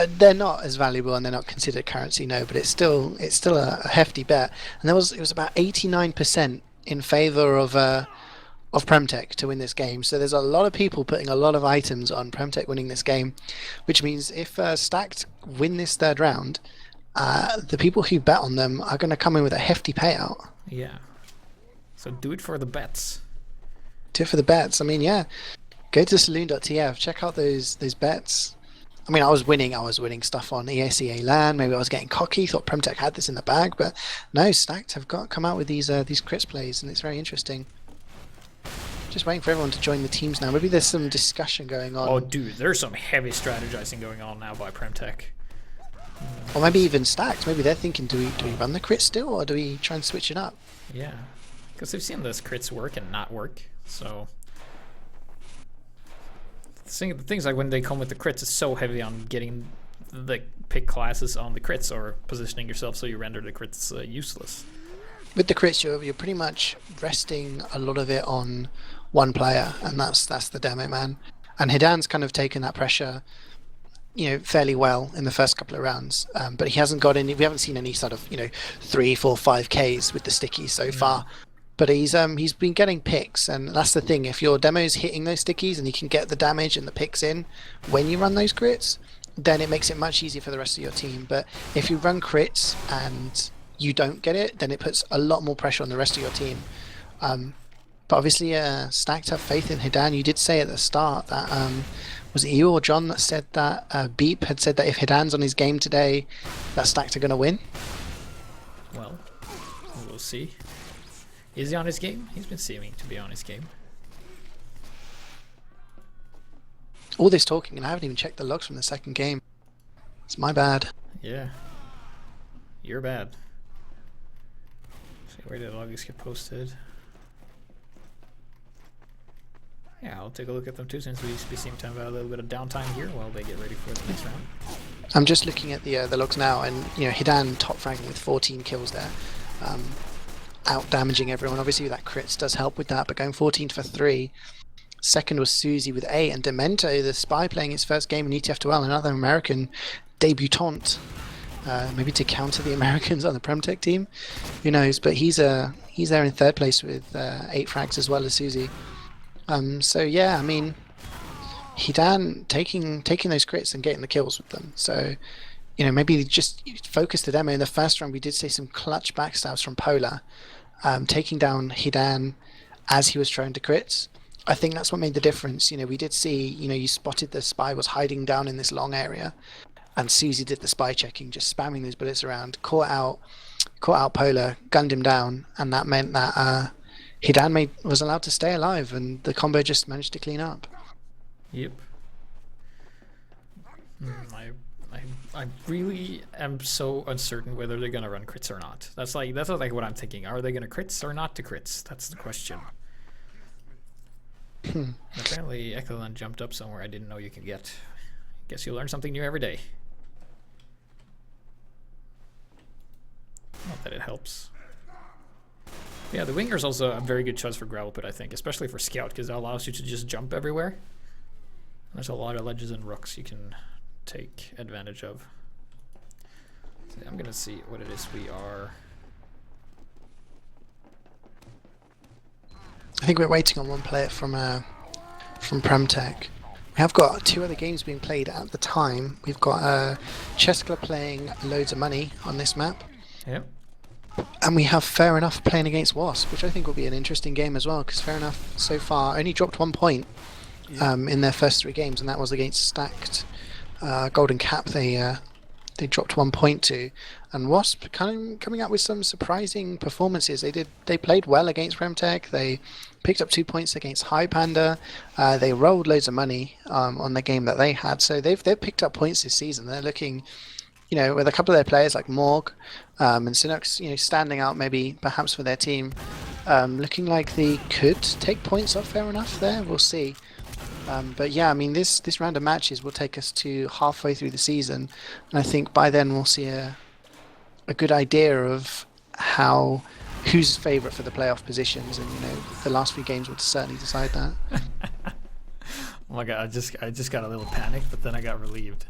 They're not as valuable and they're not considered currency, no, but it's still a hefty bet. And it was about 89% in favor of PremTech to win this game. So there's a lot of people putting a lot of items on PremTech winning this game, which means if Stacked win this third round, the people who bet on them are going to come in with a hefty payout. Yeah. So do it for the bets. Do it for the bets. I mean, yeah. Go to Saloon.tf. Check out those bets. I mean, I was winning stuff on ESEA LAN. Maybe I was getting cocky. Thought PremTech had this in the bag, but no. Stacked have come out with these crits plays, and it's very interesting. Just waiting for everyone to join the teams now. Maybe there's some discussion going on. Oh, dude, there's some heavy strategizing going on now by PremTech. Or maybe even Stacked. Maybe they're thinking, do we run the crit still, or do we try and switch it up? Yeah, because they've seen those crits work and not work. So the things like when they come with the crits, it's so heavy on getting the pick classes on the crits or positioning yourself so you render the crits useless. With the crits, you're pretty much resting a lot of it on one player, and that's the demo man. And Hidan's kind of taken that pressure, fairly well in the first couple of rounds. But he hasn't got any. We haven't seen any sort of 3, 4, 5Ks with the stickies so far. But he's been getting picks, and that's the thing. If your demo's hitting those stickies and you can get the damage and the picks in when you run those crits, then it makes it much easier for the rest of your team. But if you run crits and you don't get it, then it puts a lot more pressure on the rest of your team. But obviously, Stacked have faith in Hidan. You did say at the start that was it you or John that said that Beep had said that if Hidan's on his game today, that Stacked are going to win. Well, we'll see. Is he on his game? He's been seeming to be on his game. All this talking, and I haven't even checked the logs from the second game. It's my bad. Yeah. You're bad. See, where did the logs get posted? Yeah, I'll take a look at them too, since we seem to have a little bit of downtime here while they get ready for the next round. I'm just looking at the logs now, and Hidan top fragging with 14 kills there. Out damaging everyone. Obviously that crits does help with that, but going 14 for 3. Second was CeeJaey with 8, and Demento, the spy, playing his first game in ETF2L, another American debutant, maybe to counter the Americans on the PremTech team, who knows, but he's there in third place with 8 frags as well as CeeJaey. So yeah, I mean, Hidan taking those crits and getting the kills with them. So maybe just focus the demo. In the first round we did see some clutch backstabs from Polar, taking down Hidan as he was trying to crits. I think that's what made the difference. We did see, you spotted the spy was hiding down in this long area, and CeeJaey did the spy checking, just spamming those bullets around, caught out Polar, gunned him down, and that meant that Hidan was allowed to stay alive, and the combo just managed to clean up. Yep. I really am so uncertain whether they're gonna run crits or not. That's like what I'm thinking. Are they gonna crits or not to crits? That's the question. Apparently Echelon jumped up somewhere I didn't know you can get. Guess you learn something new every day. Not that it helps. Yeah, the Winger's also a very good choice for Gravel Pit, I think, especially for Scout, because it allows you to just jump everywhere. There's a lot of ledges and rooks you can take advantage of. So I'm gonna see what it is we are. I think we're waiting on one player from PremTech. We have got 2 other games being played at the time. We've got Chess Club playing Loads of Money on this map. Yep. And we have Fair Enough playing against Wasp, which I think will be an interesting game as well, because Fair Enough so far only dropped 1 point in their first 3 games, and that was against Stacked. Golden Cap they dropped 1 point to, and Wasp kind of coming out with some surprising performances. They played well against PremTech. They picked up 2 points against Highlander. They rolled loads of money on the game that they had, so they've picked up points this season. They're looking, with a couple of their players like Morg and Synox, standing out maybe perhaps for their team, looking like they could take points off Fair Enough there. We'll see. But yeah, I mean, this round of matches will take us to halfway through the season, and I think by then we'll see a good idea of who's favourite for the playoff positions, and the last few games will certainly decide that. Oh my god, I just got a little panicked, but then I got relieved.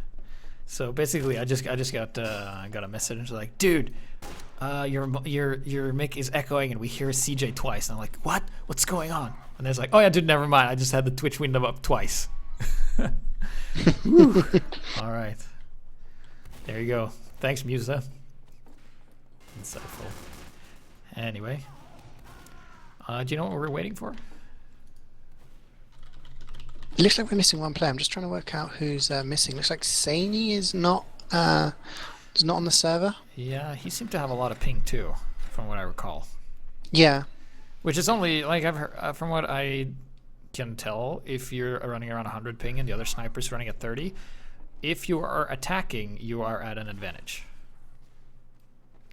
So basically, I just got a message and it's like, dude, your mic is echoing and we hear CeeJaey twice. And I'm like, what? What's going on? And there's like, oh yeah, dude, never mind. I just had the Twitch window up twice. All right. There you go. Thanks, Musa. Insightful. Anyway. Do you know what we're waiting for? It looks like we're missing one player. I'm just trying to work out who's missing. Looks like CeeJaey is not on the server. Yeah, he seemed to have a lot of ping too, from what I recall. Yeah. Which is only, like, I've heard, from what I can tell, if you're running around 100 ping and the other sniper's running at 30, if you are attacking, you are at an advantage.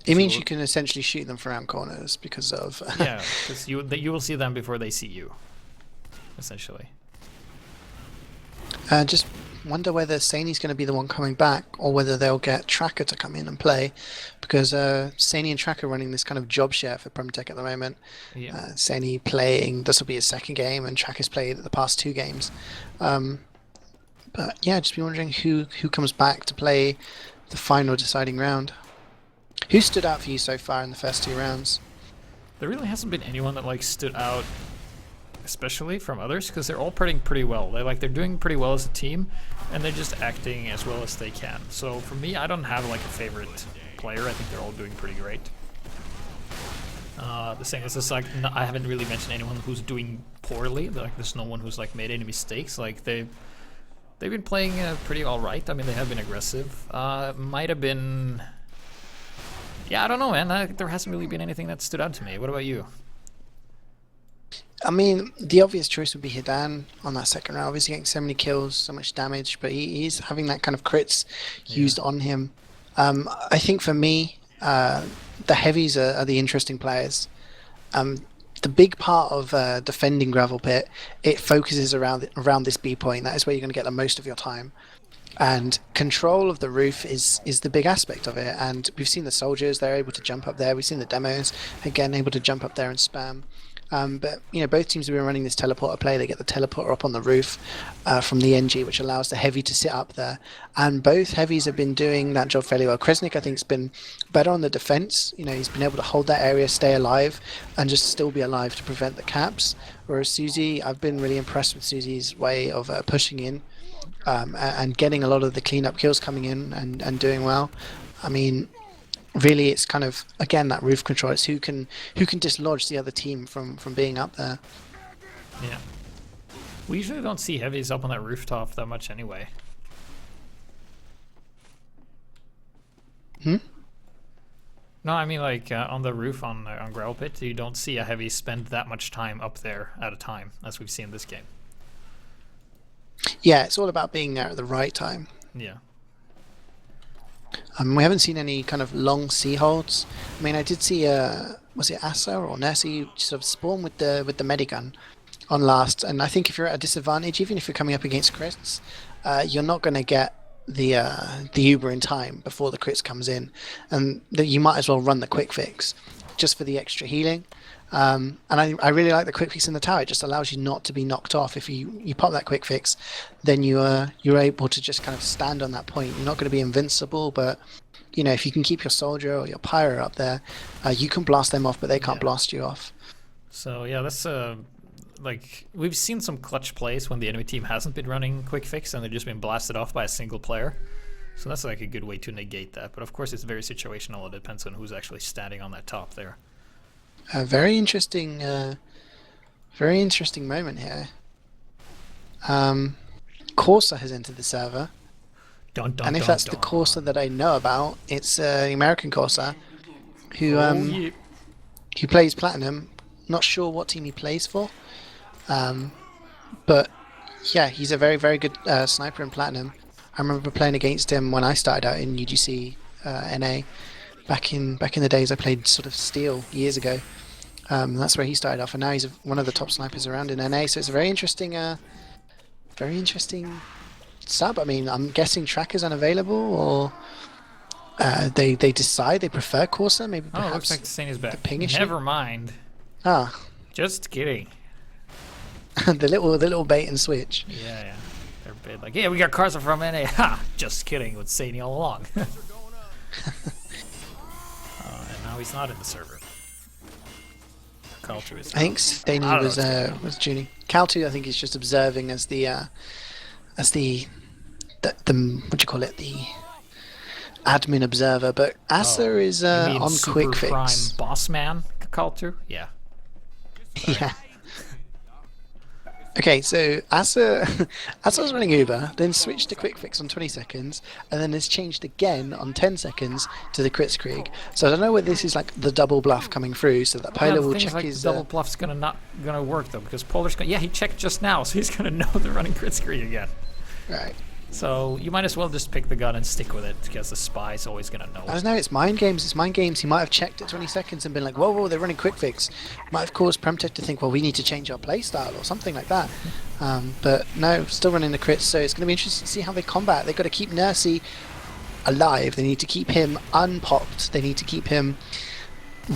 It means you can essentially shoot them from around corners because of... yeah, because you will see them before they see you, essentially. Just wonder whether Saini's going to be the one coming back, or whether they'll get Tracker to come in and play, because Saini and Tracker are running this kind of job share for PremTech at the moment. Yeah. Saini playing, this will be his second game, and Tracker's played the past 2 games. But yeah, just be wondering who comes back to play the final deciding round. Who stood out for you so far in the first 2 rounds? There really hasn't been anyone that like stood out, especially from others, because they're all playing pretty well. They're doing pretty well as a team, and they're just acting as well as they can. So for me, I don't have like a favorite player. I think they're all doing pretty great. The thing is, it's like I haven't really mentioned anyone who's doing poorly. Like there's no one who's like made any mistakes. Like they've been playing pretty all right. I mean, they have been aggressive. Might have been. Yeah, I don't know, man. There hasn't really been anything that stood out to me. What about you? I mean, the obvious choice would be Hidan on that second round. Obviously getting so many kills, so much damage, but he's having that kind of crits used on him. I think for me, the heavies are the interesting players. The big part of defending Gravel Pit, it focuses around this B point. That is where you're going to get the most of your time. And control of the roof is the big aspect of it. And we've seen the soldiers, they're able to jump up there. We've seen the demos, again, able to jump up there and spam. But both teams have been running this teleporter play. They get the teleporter up on the roof from the NG, which allows the heavy to sit up there. And both heavies have been doing that job fairly well. Kresnik, I think, has been better on the defense. He's been able to hold that area, stay alive, and just still be alive to prevent the caps. Whereas CeeJaey, I've been really impressed with CeeJaey's way of pushing in and getting a lot of the cleanup kills coming in and doing well. I mean, really, it's kind of, again, that roof control. It's who can dislodge the other team from being up there. Yeah. We usually don't see heavies up on that rooftop that much anyway. Hmm? No, I mean like on the roof on Gravel Pit, you don't see a heavy spend that much time up there at a time, as we've seen this game. Yeah, it's all about being there at the right time. Yeah. We haven't seen any kind of long sea holds. I mean, I did see was it Asa or Nessie sort of spawn with the medigun on last, and I think if you're at a disadvantage, even if you're coming up against crits, you're not going to get the Uber in time before the crits comes in, and you might as well run the quick fix just for the extra healing. And I really like the quick fix in the tower. It just allows you not to be knocked off. If you pop that quick fix, then you're able to just kind of stand on that point. You're not going to be invincible, but if you can keep your soldier or your pyro up there, you can blast them off, but they can't blast you off. So yeah, that's like we've seen some clutch plays when the enemy team hasn't been running quick fix and they've just been blasted off by a single player. So that's like a good way to negate that. But of course, it's very situational. It depends on who's actually standing on that top there. Very interesting moment here. Corsa has entered the server. And if that's the Corsa that I know about, it's the American Corsa who plays Platinum. Not sure what team he plays for, but yeah, he's a very, very good sniper in Platinum. I remember playing against him when I started out in UGC NA back in the days I played sort of Steel years ago. That's where he started off, and now he's one of the top snipers around in NA. So it's a very interesting sub. I mean, I'm guessing Tracker's unavailable, or they decide they prefer Corsa. Maybe perhaps. Oh, looks like the Saint is back. The ping issue? Never mind. Ah, Just kidding. the little bait and switch. Yeah. They're a bit like, yeah, we got Carson from NA. Ha! Just kidding. With Saint all along. And now he's not in the server. Culture is. I think Staney was tuning. Caltu, I think, is just observing as the what do you call it, the admin observer. But Asa is on quick fix. Prime boss man Culture, yeah. Yeah. Okay, so Asa was running Uber, then switched to quick fix on 20 seconds, and then has changed again on 10 seconds to the Kritzkrieg. So I don't know whether this is like the double bluff coming through, so that Polar will check his. Double bluff's not gonna work though, because Polar's he checked just now, so he's gonna know they're running Kritzkrieg again. Right. So you might as well just pick the gun and stick with it, because the spy's always gonna know. I don't know, it's mind games, it's mind games. He might have checked at 20 seconds and been like, whoa, whoa, they're running quick fix. Might have caused PremTech to think, well, we need to change our playstyle or something like that. But no, still running the crits, so it's going to be interesting to see how they combat. They've got to keep Nursey alive, they need to keep him unpopped, they need to keep him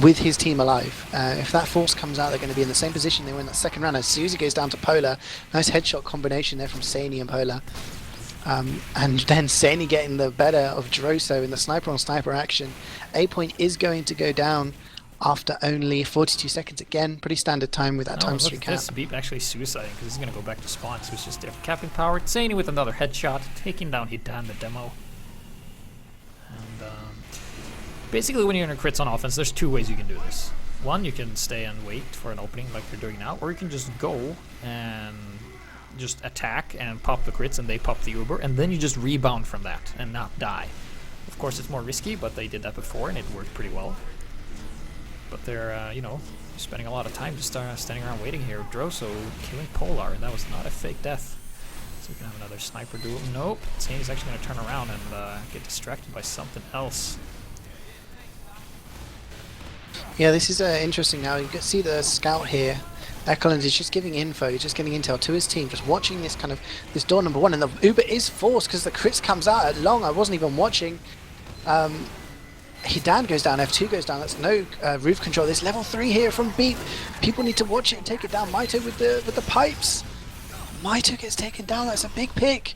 with his team alive. If that force comes out, they're going to be in the same position they were in that second round. As CeeJaey goes down to Polar, nice headshot combination there from CeeJaey and Polar. And then CeeJaey getting the better of Droso in the sniper on sniper action. A point is going to go down after only 42 seconds again. Pretty standard time with that time streak cap. This Beep actually suiciding because he's going to go back to spawn, so it's just capping power. CeeJaey with another headshot, taking down Hidan, the demo. And basically when you're in a crits on offense, there's two ways you can do this. One, you can stay and wait for an opening like you're doing now, or you can just go and just attack and pop the crits and they pop the Uber, and then you just rebound from that and not die. Of course it's more risky, but they did that before and it worked pretty well. But they're, you know, spending a lot of time just standing around waiting here. Droso killing Polar, and that was not a fake death. So we can have another sniper duel. Nope, CeeJaey's actually going to turn around and get distracted by something else. Yeah, this is interesting now. You can see the scout here. Eklund is just giving info, he's just getting intel to his team, just watching this kind of, this door number one, and the Uber is forced because the crits comes out at long. I wasn't even watching. Hidan goes down, F2 goes down, that's no roof control. This level 3 here from Beep. People need to watch it and take it down. Maito with the pipes. Maito gets taken down, that's a big pick.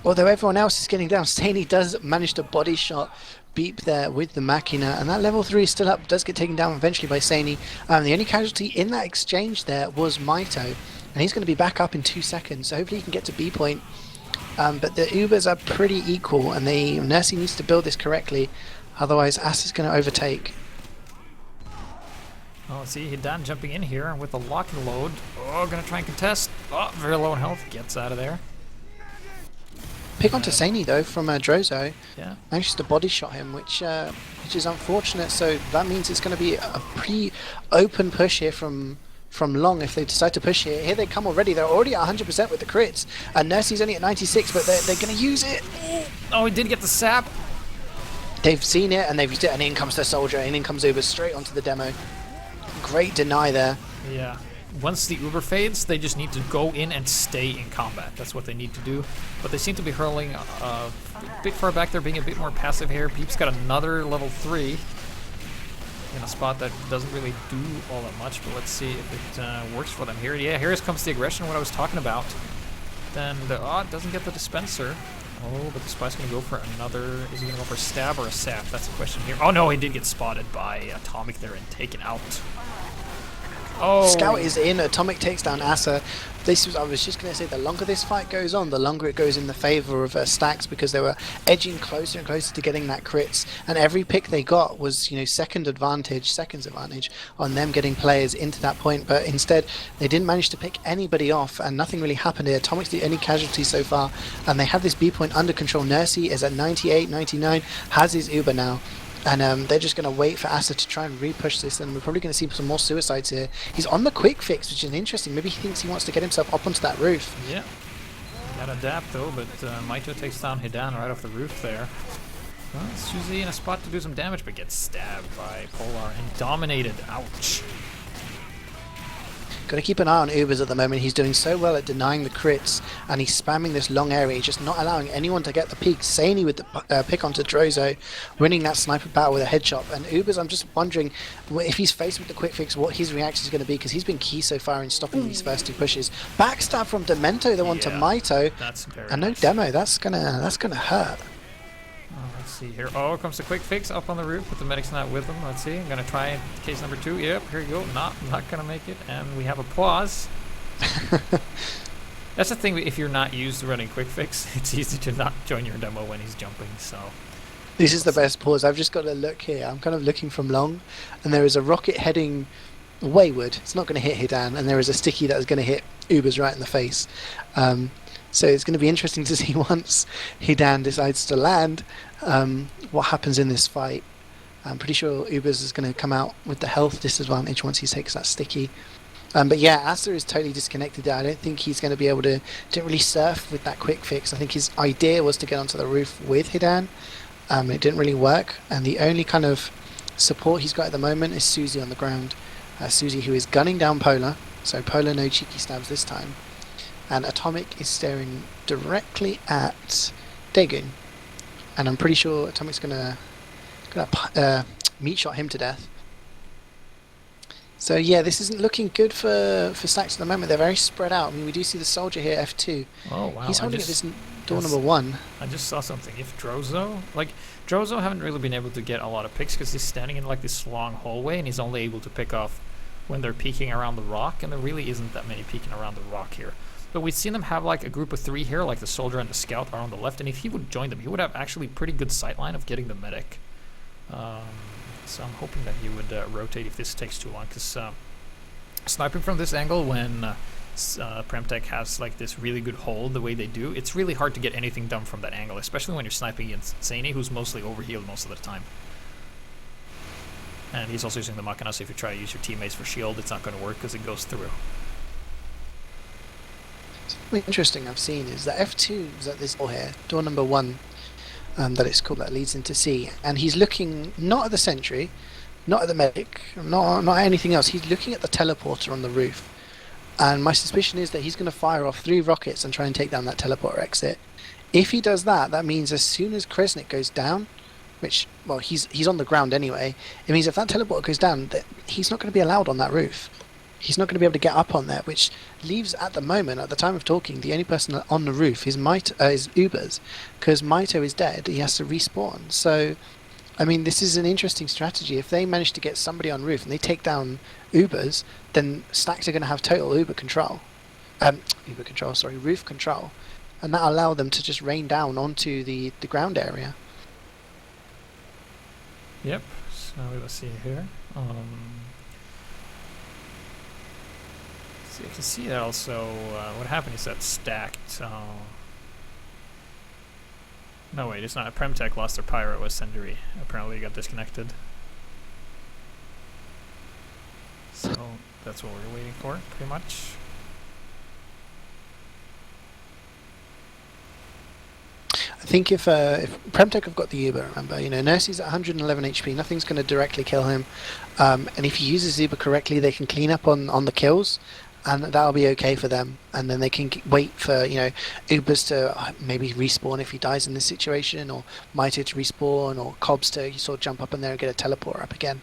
Although everyone else is getting down, CeeJaey does manage to body shot Beep there with the Machina, and that level 3 is still up, does get taken down eventually by CeeJaey. The only casualty in that exchange there was Maito, and he's going to be back up in 2 seconds, so hopefully he can get to B point. But the Ubers are pretty equal, and Nursey needs to build this correctly, otherwise Ass is going to overtake. Oh, see, Hidan jumping in here with the lock and load. Oh, going to try and contest. Oh, very low in health, gets out of there. Pick onto CeeJaey though from Droso. Yeah. Managed to body shot him, which is unfortunate. So that means it's going to be a pretty open push here from Long if they decide to push here. Here they come already. They're already at 100% with the crits, and Nursey's only at 96, but they're going to use it. Oh, he did get the sap. They've seen it and they've used it, and in comes the soldier, and in comes Uber straight onto the demo. Great deny there. Yeah. Once the Uber fades, they just need to go in and stay in combat. That's what they need to do. But they seem to be hurling a bit far back. They're being a bit more passive here. Beep's got another level 3 in a spot that doesn't really do all that much. But let's see if it works for them here. Yeah, here comes the aggression, what I was talking about. Then it doesn't get the dispenser. Oh, but the spy's going to go for another. Is he going to go for a stab or a sap? That's the question here. Oh no, he did get spotted by Atomic there and taken out. Oh. Scout is in. Atomic takes down Asa. I was just going to say, the longer this fight goes on, the longer it goes in the favor of Stacks, because they were edging closer and closer to getting that crits, and every pick they got was, you know, seconds advantage on them getting players into that point. But instead, they didn't manage to pick anybody off, and nothing really happened here. Atomic's the only casualty so far, and they have this B point under control. Nursey is at 98, 99, has his Uber now. And they're just going to wait for Asa to try and re-push this, and we're probably going to see some more suicides here. He's on the quick fix, which is interesting. Maybe he thinks he wants to get himself up onto that roof. Yeah. Gotta adapt though, but Maito takes down Hidan right off the roof there. Well, CeeJaey in a spot to do some damage, but gets stabbed by Polar and dominated. Ouch. Got to keep an eye on Ubers at the moment. He's doing so well at denying the crits, and he's spamming this long area. He's just not allowing anyone to get the peak. CeeJaey with the pick onto Droso, winning that sniper battle with a headshot. And Ubers, I'm just wondering if he's faced with the quick fix, what his reaction is going to be, because he's been key so far in stopping these first two pushes. Backstab from Demento, the one to Maito. That's very and no nice. demo. That's gonna hurt. Oh, let's see here. Oh, comes the quick fix up on the roof, but the medic's not with them. Let's see. I'm gonna try case number 2. Yep, here you go. Not gonna make it, and we have applause. That's the thing. If you're not used to running quick fix, it's easy to not join your demo when he's jumping. So This is the best pause. I've just got to look here. I'm kind of looking from long, and there is a rocket heading wayward. It's not going to hit Hidan, and there is a sticky that is going to hit Ubers right in the face. So it's going to be interesting to see once Hidan decides to land, what happens in this fight. I'm pretty sure Ubers is going to come out with the health disadvantage once he takes that sticky. But yeah, Asta is totally disconnected there. I don't think he's going to be able to didn't really surf with that quick fix. I think his idea was to get onto the roof with Hidan. It didn't really work, and the only kind of support he's got at the moment is CeeJaey on the ground. CeeJaey, who is gunning down Polar, so Polar no cheeky stabs this time. And Atomic is staring directly at Dagoon, and I'm pretty sure Atomic's gonna meat shot him to death. So yeah, this isn't looking good for Stacks at the moment. They're very spread out. I mean, we do see the soldier here, F2. Oh wow! He's holding at this door number 1. I just saw something. If Drozo haven't really been able to get a lot of picks because he's standing in like this long hallway and he's only able to pick off when they're peeking around the rock, and there really isn't that many peeking around the rock here. But we've seen them have like a group of 3 here, like the soldier and the scout are on the left, and if he would join them, he would have actually pretty good sightline of getting the medic. So I'm hoping that he would rotate if this takes too long, because sniping from this angle when PremTech has like this really good hold the way they do, it's really hard to get anything done from that angle, especially when you're sniping against CeeJaey, who's mostly overhealed most of the time. And he's also using the Machina, so if you try to use your teammates for shield, it's not going to work because it goes through. Something interesting I've seen is that F2 is at this door here, door number 1, that it's called, that leads into C, and he's looking not at the sentry, not at the medic, not at anything else. He's looking at the teleporter on the roof, and my suspicion is that he's going to fire off 3 rockets and try and take down that teleporter exit. If he does that, that means as soon as Kresnik goes down, which, well, he's on the ground anyway, it means if that teleporter goes down, that he's not going to be allowed on that roof. He's not going to be able to get up on there, which leaves, at the moment, at the time of talking, the only person on the roof is Ubers, because Maito is dead. He has to respawn. So, I mean, this is an interesting strategy. If they manage to get somebody on roof and they take down Ubers, then Stacks are going to have total roof control, and that allow them to just rain down onto the ground area. Yep. So let's see here. So you can see that also. What happened is that stacked. No wait, it's not. PremTech lost their pyro. It was CeeJaey. Apparently, it got disconnected. So that's what we're waiting for, pretty much. I think if PremTech have got the Uber, remember, Nursey's at 111 HP, nothing's going to directly kill him, and if he uses Uber correctly, they can clean up on the kills, and that'll be okay for them, and then they can wait for Ubers to maybe respawn if he dies in this situation, or Maito to respawn, or Cobbs to sort of jump up in there and get a teleporter up again.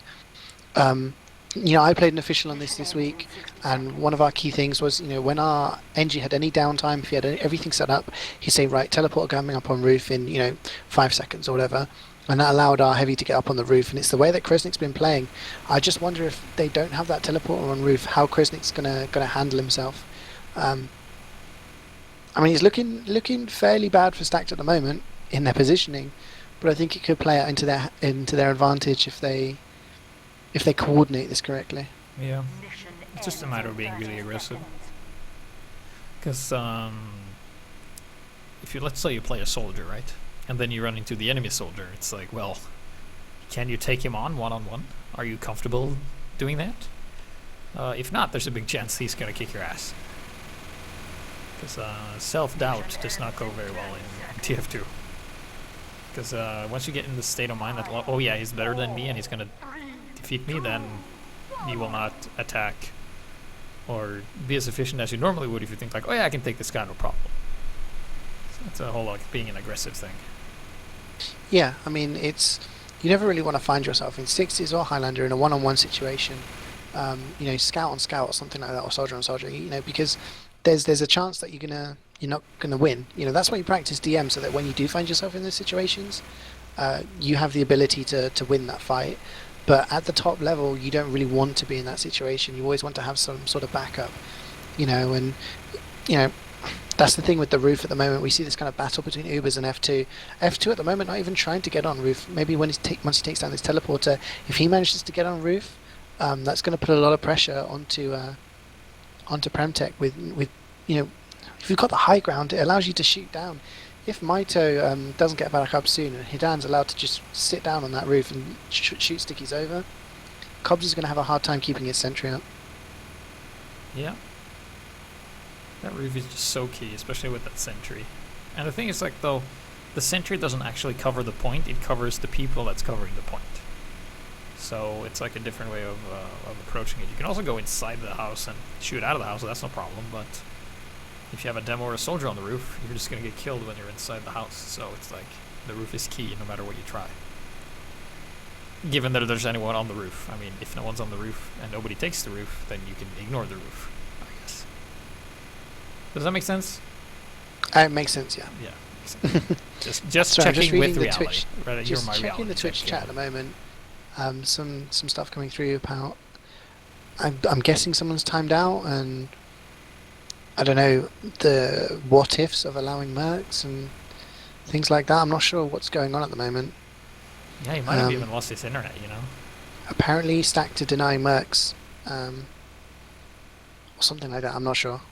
I played an official on this week, and one of our key things was, when our NG had any downtime, if he had everything set up, he'd say, right, teleporter coming up on roof in, 5 seconds or whatever, and that allowed our heavy to get up on the roof, and it's the way that Kresnik's been playing. I just wonder if they don't have that teleporter on roof, how Kresnik's gonna handle himself. I mean, he's looking fairly bad for Stacked at the moment in their positioning, but I think it could play out into their advantage if they coordinate this correctly. Yeah, it's just a matter of being really aggressive. Because let's say you play a soldier, right, and then you run into the enemy soldier, it's like, well, can you take him on one-on-one? Are you comfortable doing that? If not, there's a big chance he's gonna kick your ass. Because self-doubt does not go very well in TF2. Because once you get in the state of mind that, oh yeah, he's better than me and he's gonna defeat me, then you will not attack or be as efficient as you normally would if you think like, oh yeah, I can take this guy, no problem. So it's a whole like being an aggressive thing. Yeah, I mean, you never really want to find yourself in 60s or Highlander in a one-on-one situation, scout on scout or something like that, or soldier on soldier, because there's a chance that you're not gonna win. That's why you practice DM, so that when you do find yourself in those situations, you have the ability to win that fight. But at the top level, you don't really want to be in that situation. You always want to have some sort of backup, that's the thing with the roof at the moment. We see this kind of battle between Ubers and F2. F2 at the moment not even trying to get on roof. Maybe once he takes down this teleporter, if he manages to get on roof, that's going to put a lot of pressure onto PremTech. With if you've got the high ground, it allows you to shoot down. If Maito doesn't get back up soon, and Hidan's allowed to just sit down on that roof and shoot stickies over, Cobbs is going to have a hard time keeping his sentry up. Yeah. That roof is just so key, especially with that sentry. And the thing is, like, though, the sentry doesn't actually cover the point, it covers the people that's covering the point. So it's like a different way of approaching it. You can also go inside the house and shoot out of the house, so that's no problem, but if you have a demo or a soldier on the roof, you're just going to get killed when you're inside the house. So it's like, the roof is key no matter what you try. Given that there's anyone on the roof. I mean, if no one's on the roof and nobody takes the roof, then you can ignore the roof, I guess. Does that make sense? It makes sense, yeah. Yeah, makes sense. just Sorry, I'm checking just reading with the reality. Twitch, Right, just you're my checking reality the Twitch check, chat at the moment. Some stuff coming through about. I'm guessing someone's timed out, and I don't know the what ifs of allowing mercs and things like that. I'm not sure what's going on at the moment. Yeah, he might have even lost his internet, you know. Apparently, Stack to deny mercs, or something like that. I'm not sure,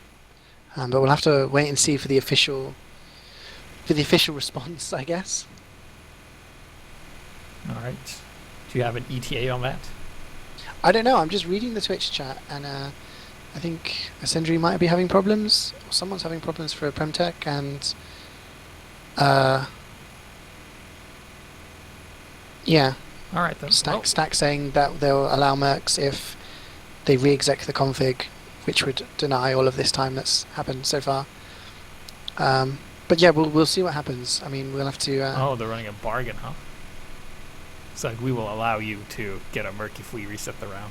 but we'll have to wait and see for the official response, I guess. All right. Do you have an ETA on that? I don't know. I'm just reading the Twitch chat, and I think Ascendry might be having problems. Or someone's having problems for PremTech, and yeah. All right then. Stack saying that they'll allow mercs if they re-exec the config, which would deny all of this time that's happened so far. But yeah, we'll see what happens. I mean, we'll have to. Oh, they're running a bargain, huh? It's like, we will allow you to get a merc if we reset the round.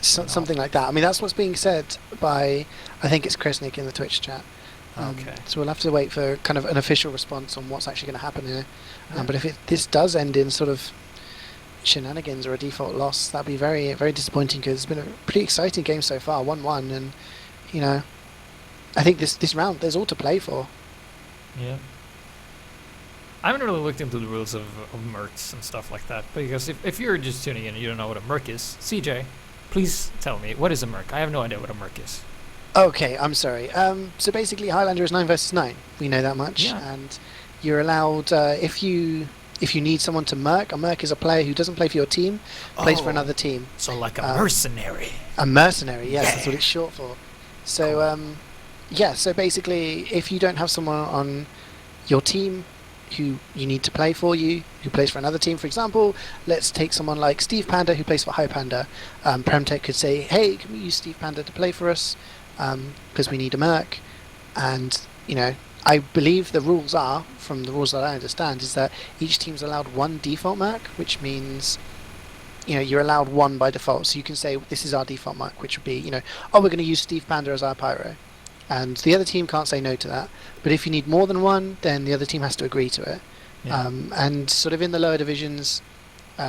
Something like that. I mean, that's what's being said by, I think it's Kresnik in the Twitch chat. Okay. So we'll have to wait for kind of an official response on what's actually going to happen here. Yeah. But if this does end in sort of shenanigans or a default loss, that'd be very, very disappointing, because it's been a pretty exciting game so far, 1-1, and you know, I think this round there's all to play for. Yeah. I haven't really looked into the rules of mercs and stuff like that, because if you're just tuning in and you don't know what a merc is, CeeJaey, please tell me, what is a merc? I have no idea what a merc is. Okay, I'm sorry. So basically, Highlander is 9 versus 9. We know that much, Yeah. and you're allowed if you need someone to merc. A merc is a player who doesn't play for your team, plays for another team. So like a mercenary. A mercenary, yes, that's what it's short for. So yeah. So basically, if you don't have someone on your team who you need to play for you, who plays for another team, for example, let's take someone like Steve Panda, who plays for Highlander. PremTech could say, hey, can we use Steve Panda to play for us, because we need a merc. And you know, I believe the rules are, from the rules that I understand, is that each team's allowed one default merc, which means, you know, you're allowed one by default. So you can say, this is our default merc, which would be, you know, oh, we're going to use Steve Panda as our pyro. And the other team can't say no to that. But if you need more than one, then the other team has to agree to it. Yeah. And sort of in the lower divisions,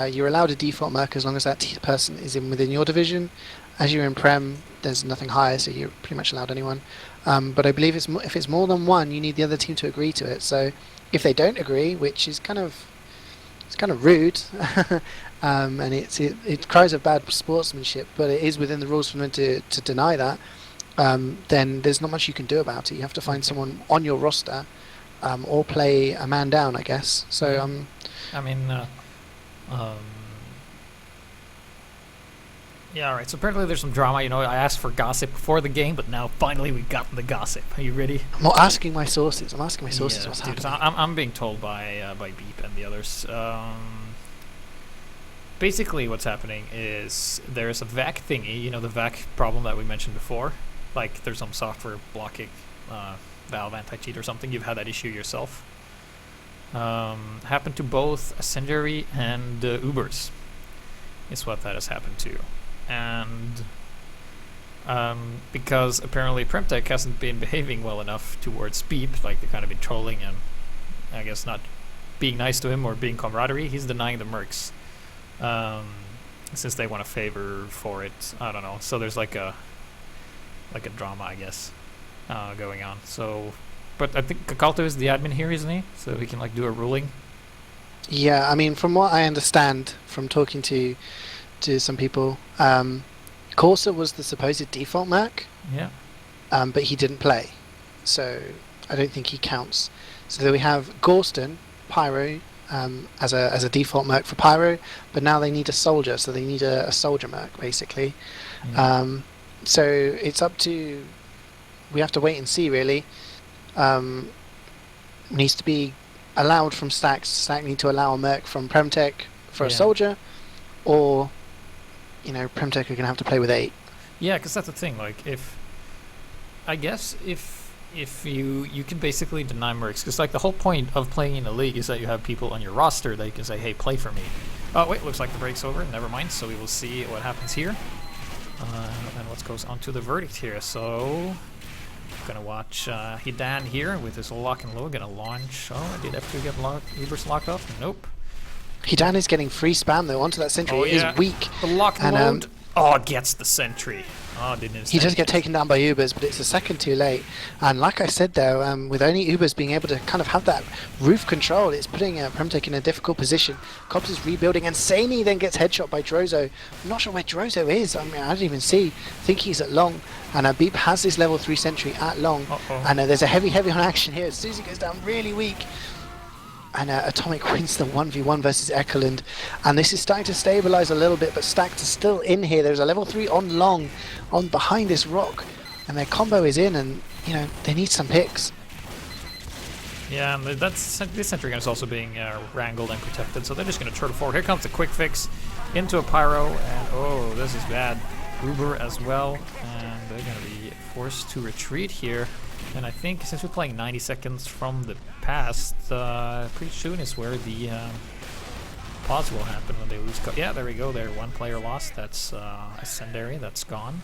you're allowed a default merc as long as that person is within your division. As you're in Prem, there's nothing higher, so you're pretty much allowed anyone. But I believe if it's more than one, you need the other team to agree to it. So if they don't agree, which is kind of rude, and it cries of bad sportsmanship, but it is within the rules for them to deny that. Then there's not much you can do about it. You have to find someone on your roster, or play a man down, I guess. So I mean, yeah, alright, so apparently there's some drama. You know, I asked for gossip before the game, but now finally we got the gossip. Are you ready? I'm not asking my sources. I'm asking my sources Yeah, what's dude, happening. so I'm being told by Beep and the others. Basically, what's happening is there's a VAC thingy. You know, the VAC problem that we mentioned before. Like, there's some software blocking Valve anti-cheat or something. You've had that issue yourself. Happened to both Ascendary and Ubers. Is what that has happened to. And because apparently PremTech hasn't been behaving well enough towards Beep, like they've kind of been trolling and I guess not being nice to him or being camaraderie, he's denying the mercs. Since they want a favor for it. I don't know. So there's like a drama, I guess, going on. So, but I think Kakalto is the admin here, isn't he? So he can like do a ruling. Yeah, I mean, from what I understand from talking to some people, Corsa was the supposed default merc. Yeah. But he didn't play, so I don't think he counts. So then we have Gorston, Pyro, as a default merc for Pyro, but now they need a soldier, so they need a soldier merc, basically. Yeah. So it's up to, we have to wait and see really. Needs to be allowed from stacks. Stack need to allow a merc from PremTech for a Yeah. soldier, or PremTech are gonna have to play with 8. Yeah, because that's the thing. Like, I guess if you can basically deny mercs, because like the whole point of playing in a league is that you have people on your roster that you can say, hey, play for me. Oh wait, looks like the break's over. Never mind. So we will see what happens here, and what goes on to the verdict here. So gonna watch Hidan here with his lock and load. Gonna launch. Oh, did F2 get Uber's locked off? Nope. Hidan is getting free spam though onto that sentry. Oh, It yeah. is weak. The lock and And, load. Oh, gets the sentry. Oh, didn't. He does get taken down by Ubers, but it's a second too late. And like I said though, with only Ubers being able to kind of have that roof control, it's putting PremTech in a difficult position. Cops is rebuilding, and Saini then gets headshot by Drozo. I'm not sure where Drozo is. I mean, I didn't even see. I think he's at long. And Beep has this level 3 sentry at long. And there's a heavy on action here. Susie goes down really weak. And Atomic wins the 1v1 versus Ekeland. And this is starting to stabilize a little bit, but Stacked is still in here. There's a level 3 on long, on behind this rock. And their combo is in, and, they need some picks. Yeah, and this sentry gun is also being wrangled and protected, so they're just going to turtle forward. Here comes the quick fix into a pyro, and oh, this is bad. Uber as well, and they're going to be forced to retreat here. And I think since we're playing 90 seconds from the past, pretty soon is where the pause will happen when they lose. Yeah, there we go. There, one player lost. That's Ascendary. That's gone.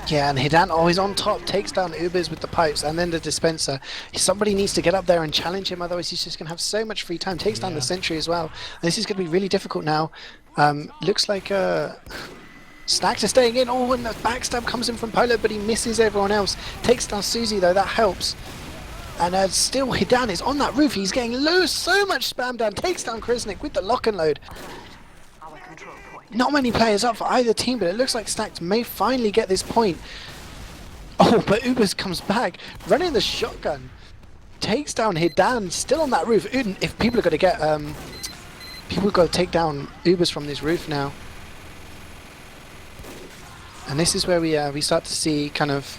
Yeah, and Hidan always on top, takes down Ubers with the pipes, and then the dispenser. Somebody needs to get up there and challenge him, otherwise he's just going to have so much free time. Takes down the sentry as well. And this is going to be really difficult now. Looks like Stacks are staying in. Oh, and the backstab comes in from Polo, but he misses everyone else. Takes down Susie though, that helps. And still Hidan is on that roof. He's getting loose, so much spam down. Takes down Krisnik with the lock and load. Our control point. Not many players up for either team, but it looks like Stacks may finally get this point. Oh, but Ubers comes back, running the shotgun. Takes down Hidan, still on that roof. If people are going to get, people got to take down Ubers from this roof now. And this is where we start to see kind of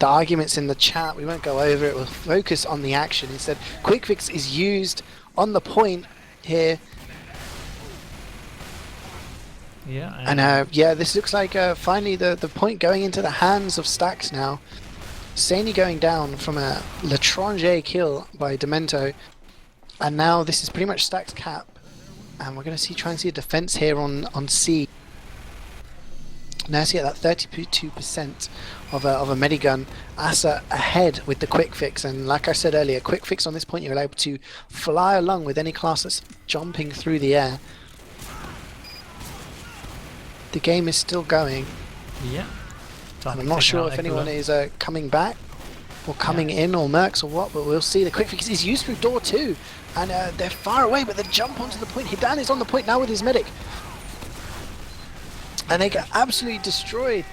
the arguments in the chat. We won't go over it. We'll focus on the action instead. Quick fix is used on the point here. Yeah. And yeah, this looks like finally the point going into the hands of Stacks now. Saini going down from a L'Étranger kill by Demento. And now this is pretty much Stacks cap. And we're going to try and see a defense here on C. Now see at that 32% of a medigun. Asa ahead with the quick fix, and like I said earlier, quick fix on this point you're able to fly along with any class that's jumping through the air. The game is still going. Yeah. And I'm not sure if anyone is coming back or coming in or mercs or what, but we'll see. The quick fix is used through door 2, and they're far away, but the jump onto the point. Hidan is on the point now with his medic. And they get absolutely destroyed.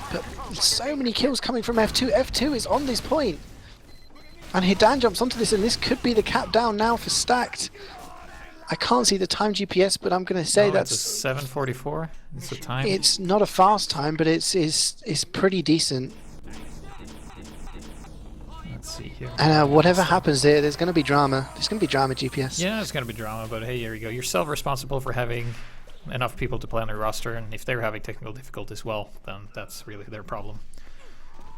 But so many kills coming from F2. F2 is on this point. And Hidan jumps onto this, and this could be the cap down now for Stacked. I can't see the time GPS, but I'm going to say that's... It's a 7:44. It's the time. It's not a fast time, but it's pretty decent. Let's see here. And whatever happens there's going to be drama. There's going to be drama, GPS. Yeah, it's going to be drama, but hey, here you go. You're self-responsible for having enough people to play on their roster, and if they're having technical difficulties, well, then that's really their problem.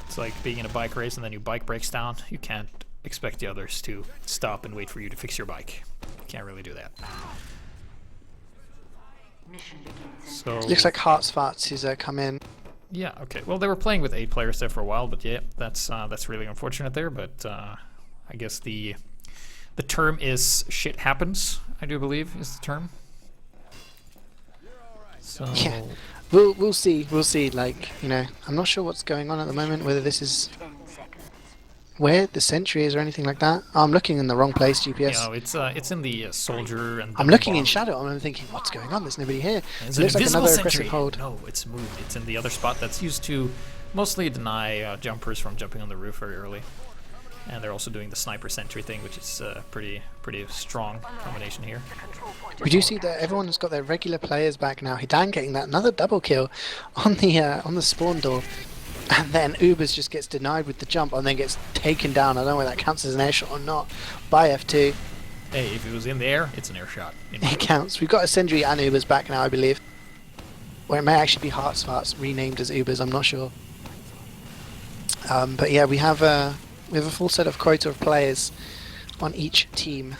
It's like being in a bike race and then your bike breaks down. You can't expect the others to stop and wait for you to fix your bike. You can't really do that. Mission begins. So Looks like Hearts Farts has come in. yeah, okay. Well, they were playing with 8 players there for a while, but yeah, that's really unfortunate there. But I guess the term is shit happens. I do believe is the term. So Yeah. We'll see. Like, I'm not sure what's going on at the moment, whether this is 10 seconds. where the sentry is or anything like that. Oh, I'm looking in the wrong place, GPS. it's in the soldier and. I'm looking in shadow and I'm thinking, what's going on? There's nobody here. It's It looks an like invisible another sentry. aggressive hold. No, it's moved. It's in the other spot that's used to mostly deny jumpers from jumping on the roof very early. And they're also doing the sniper sentry thing, which is pretty strong combination here. We do see that everyone's got their regular players back now. Hidan getting that another double kill on the spawn door, and then Ubers just gets denied with the jump and then gets taken down. I don't know whether that counts as an air shot or not by F2. Hey, if it was in the air, it's an air shot. It counts. We've got a Sentry and Ubers back now, I believe. Or it may actually be Hearts Farts renamed as Ubers. I'm not sure. But yeah, we have a full set of quota of players on each team.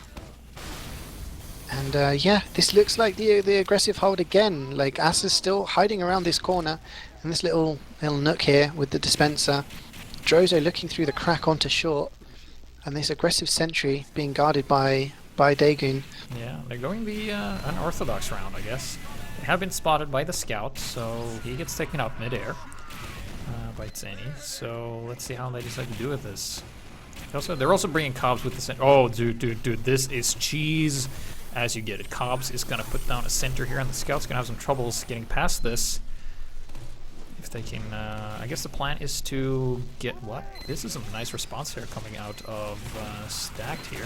And yeah, this looks like the aggressive hold again. Like Asa's still hiding around this corner in this little nook here with the dispenser. Drozo looking through the crack onto short, and this aggressive sentry being guarded by Dagon. Yeah, they're going the unorthodox round, I guess. They have been spotted by the scout, so he gets taken out midair by Zany. So let's see how they decide to do with this. They're also bringing Cobbs with the center. Oh, dude, this is cheese. As you get it, Cobbs is gonna put down a center here, and the scout's gonna have some troubles getting past this. If they can, I guess the plan is to get what? This is a nice response here coming out of Stacked here.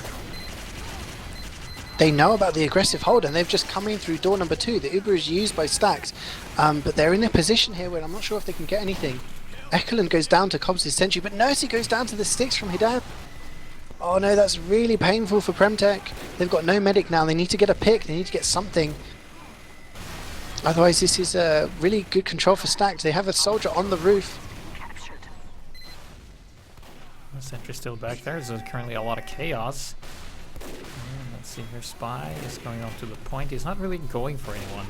They know about the aggressive hold, and they've just come in through door number 2. The Uber is used by Stacked, but they're in a position here where I'm not sure if they can get anything. Ekelund goes down to Cobbs' sentry, but Nursey goes down to the sticks from Hidan. Oh no, that's really painful for PremTech. They've got no medic now. They need to get a pick. They need to get something. Otherwise, this is a really good control for Stacked. They have a soldier on the roof. The sentry's still back there. There's currently a lot of chaos. Let's see here. Spy is going on to the point. He's not really going for anyone.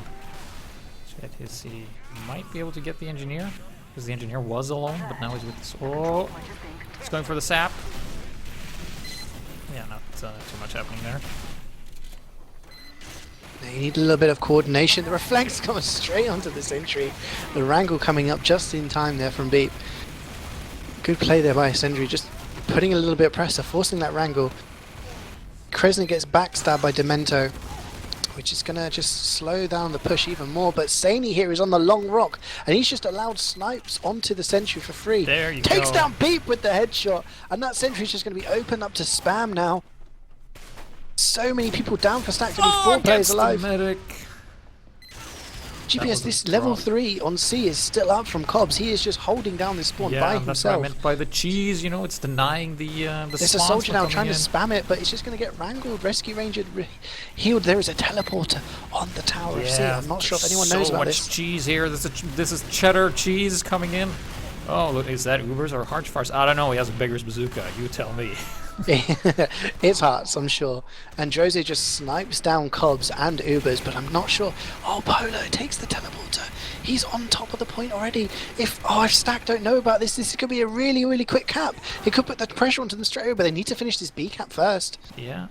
He might be able to get the engineer, because the engineer was alone, but now he's with this. Oh, he's going for the sap. Yeah, not too much happening there. You need a little bit of coordination. The reflex comes straight onto the sentry. The wrangle coming up just in time there from Beep. Good play there by Sentry, just putting a little bit of pressure, forcing that wrangle. Kresny gets backstabbed by Demento, which is going to just slow down the push even more. But Zany here is on the long rock, and he's just allowed snipes onto the sentry for free. There you Takes go. down Beep with the headshot, and that sentry's just going to be open up to spam now. So many people down for Stacked, only 4 players alive. Medic. GPS, this level 3 on C is still up from Cobbs. He is just holding down this spawn by himself. That's what I meant by the cheese. You know, it's denying the There's a soldier now trying to spam it, but it's just going to get wrangled, rescue ranger healed. There is a teleporter on the Tower of C. I'm not sure if anyone knows about this. So much cheese here. This is cheddar cheese coming in. Oh, look, is that Ubers or Harch Farce? I don't know. He has a Beggar's Bazooka. You tell me. It's Hearts, I'm sure. And Jose just snipes down Cobbs and Ubers, but I'm not sure. Oh, Polo takes the teleporter. He's on top of the point already. If Stack don't know about this could be a really, really quick cap. It could put the pressure onto them straight away, but they need to finish this B cap first. Yeah.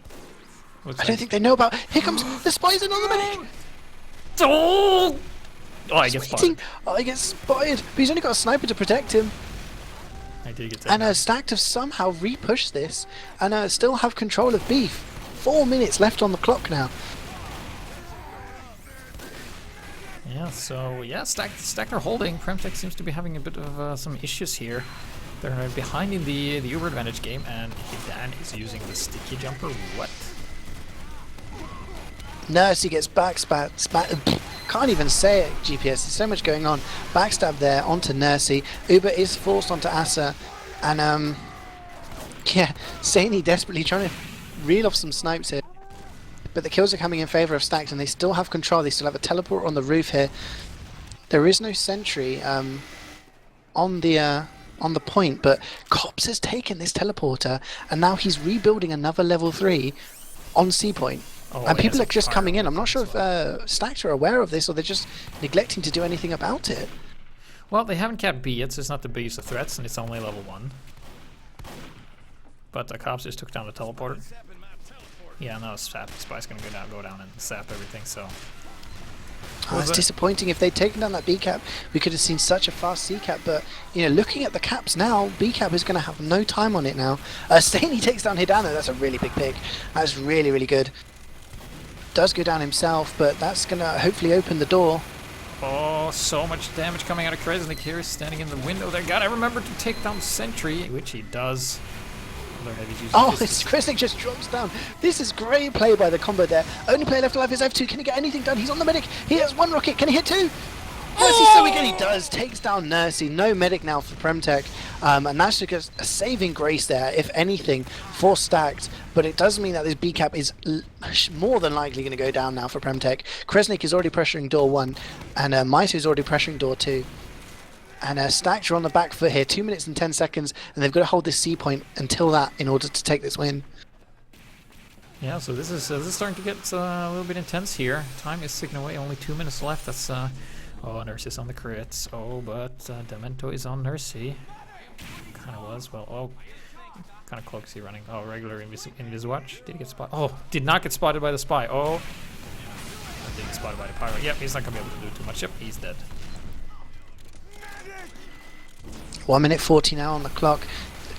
I don't think they know about. Here comes the spies and on the medic. Oh! Oh, I get spotted. Oh, he gets spotted, but he's only got a sniper to protect him. I did get that. And Stacked have somehow repushed this and still have control of Beef. 4 minutes left on the clock now. Yeah, so yeah, Stacked are holding. PremTech seems to be having a bit of some issues here. They're behind in the Uber advantage game, and Hidan is using the sticky jumper. What? Nursey gets can't even say it, GPS. There's so much going on. Backstab there onto Nursey. Uber is forced onto Asa. And, yeah, Zany desperately trying to reel off some snipes here. But the kills are coming in favour of Stacked, and they still have control. They still have a teleport on the roof here. There is no sentry on the point, but Cobbs has taken this teleporter, and now he's rebuilding another level 3 on C point. Oh, and people are just coming in. I'm not sure if Stacked are aware of this, or they're just neglecting to do anything about it. Well, they haven't capped B yet, so it's not the biggest of threats, and it's only level 1. But the cops just took down the teleporter. Yeah, no, Spy's gonna go down and sap everything, so... It's disappointing. If they'd taken down that B cap, we could have seen such a fast C cap, but, you know, looking at the caps now, B cap is going to have no time on it now. Zany takes down Hidano. That's a really big pick. That's really, really good. Does go down himself, but that's going to hopefully open the door. Oh, so much damage coming out of Kresnik here. He's standing in the window there. Gotta remember to take down Sentry, which he does. Their heavy's using Oh, just- it's Krisnik just drops down. This is great play by the combo there. Only player left alive is F2. Can he get anything done? He's on the medic. He has one rocket. Can he hit two? Nursey, so again he does. Takes down Nursey. No medic now for PremTech. And that's just a saving grace there, if anything, for Stacked. But it does mean that this B cap is more than likely going to go down now for PremTech. Kresnik is already pressuring door 1. And Maito is already pressuring door 2. And Stacked are on the back foot here. 2 minutes and 10 seconds. And they've got to hold this C point until that in order to take this win. Yeah, so this is starting to get a little bit intense here. Time is ticking away. Only 2 minutes left. That's oh, Nurse is on the crits. Oh, but Demento is on Nursey. Kind of was. Well, oh, kind of cloak is he running? Oh, regular invis watch. Did he get spotted? Oh, did not get spotted by the spy. Oh, did get spotted by the pyro. Yep, he's not gonna be able to do too much. Yep, he's dead. 1 minute 40 now on the clock.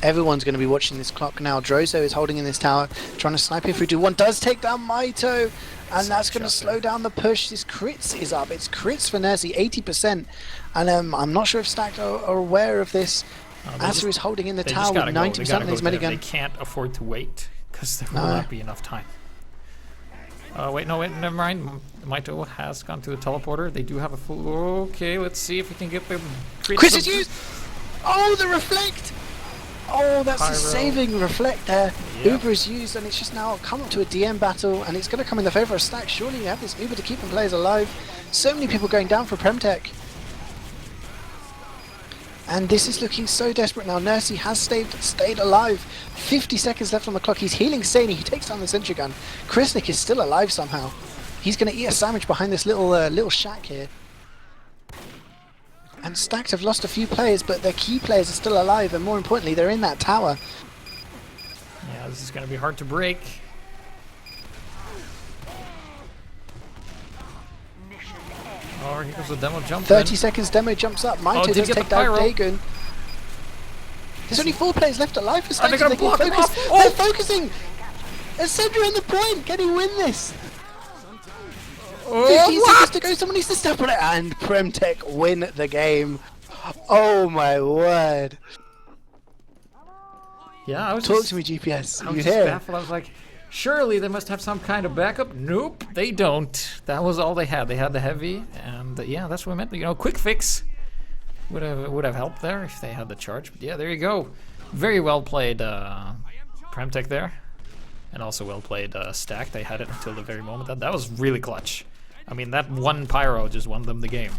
Everyone's going to be watching this clock now. Drozo is holding in this tower, trying to snipe in 3-2-1. Does take down Maito, and that's going to slow down the push. This crits is up. It's crits for Nursey, 80%. And I'm not sure if Stacked are aware of this. Acer is holding in the tower with 90% of his minigun. They can't afford to wait, because there will not be enough time. Wait, never mind. Maito has gone to the teleporter. They do have a full... Okay, let's see if we can get the... Chris is used! Oh, the reflect! Oh, that's a saving reflect there. Yep. Uber is used, and it's just now come up to a DM battle, and it's going to come in the favour of Stack. Surely you have this Uber to keep the players alive. So many people going down for PremTech. And this is looking so desperate now. Nursey has stayed alive. 50 seconds left on the clock. He's healing Saney. He takes down the sentry gun. Krisnik is still alive somehow. He's going to eat a sandwich behind this little shack here. And Stacked have lost a few players, but their key players are still alive, and more importantly, they're in that tower. Yeah, this is going to be hard to break. Oh, here goes the demo jump. 30 seconds, demo jumps up. Maito did does get take the down pyro. Dagon. There's only 4 players left alive for Stacked. they're gonna block him off. They're focusing! A Sentry on the point! Can he win this? 15 seconds to go, someone needs to step on it, and PremTech win the game. Oh my word. Yeah, I was Talk just, to me, GPS. I You was just hear? baffled. I was like, surely they must have some kind of backup. Nope, they don't. That was all they had. They had the heavy, and yeah, that's what I meant. You know, quick fix would have helped there if they had the charge. But yeah, there you go. Very well played, PremTech there, and also well played Stack. They had it until the very moment. That was really clutch. I mean, that one pyro just won them the game.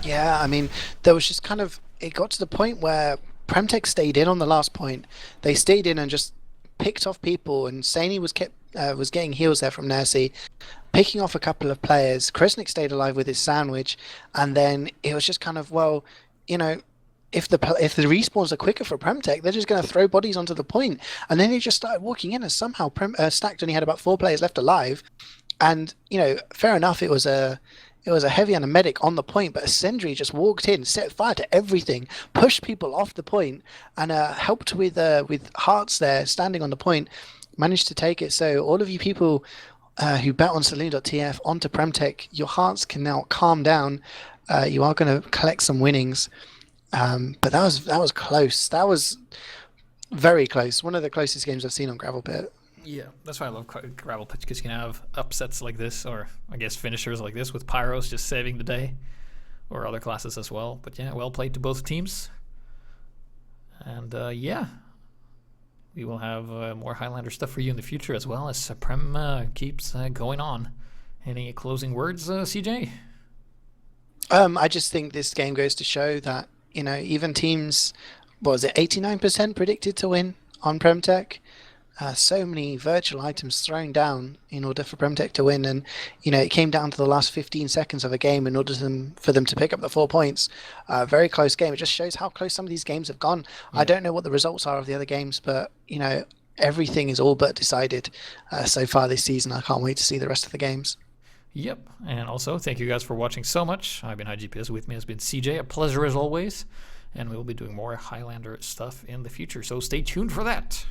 Yeah, I mean, there was just kind of... It got to the point where PremTech stayed in on the last point. They stayed in and just picked off people, and Saney was getting heals there from Nursey, picking off a couple of players. Kresnik stayed alive with his sandwich, and then it was just kind of, well, you know, if the respawns are quicker for PremTech, they're just going to throw bodies onto the point. And then they just started walking in, and somehow Stacked only had about 4 players left alive. And, you know, fair enough, it was a heavy and a medic on the point, but a Sentry just walked in, set fire to everything, pushed people off the point, and helped with Hearts there, standing on the point, managed to take it. So all of you people who bet on Saloon.tf onto PremTech, your hearts can now calm down. You are going to collect some winnings. But that was close. That was very close. One of the closest games I've seen on Gravel Pit. Yeah, that's why I love Gravel Pitch, because you can have upsets like this, or I guess finishers like this with Pyros just saving the day, or other classes as well. But yeah, well played to both teams. And yeah, we will have more Highlander stuff for you in the future as well as Prem keeps going on. Any closing words, CeeJaey? I just think this game goes to show that, you know, even teams, what was it, 89% predicted to win on PremTech. So many virtual items thrown down in order for PremTech to win, and you know it came down to the last 15 seconds of a game in order for them to pick up the 4 points. Very close game. It just shows how close some of these games have gone. Yeah. I don't know what the results are of the other games, but you know everything is all but decided so far this season. I can't wait to see the rest of the games. Yep, and also thank you guys for watching so much. I've been HiGPS. With me has been CeeJaey. A pleasure as always, and we'll be doing more Highlander stuff in the future. So stay tuned for that.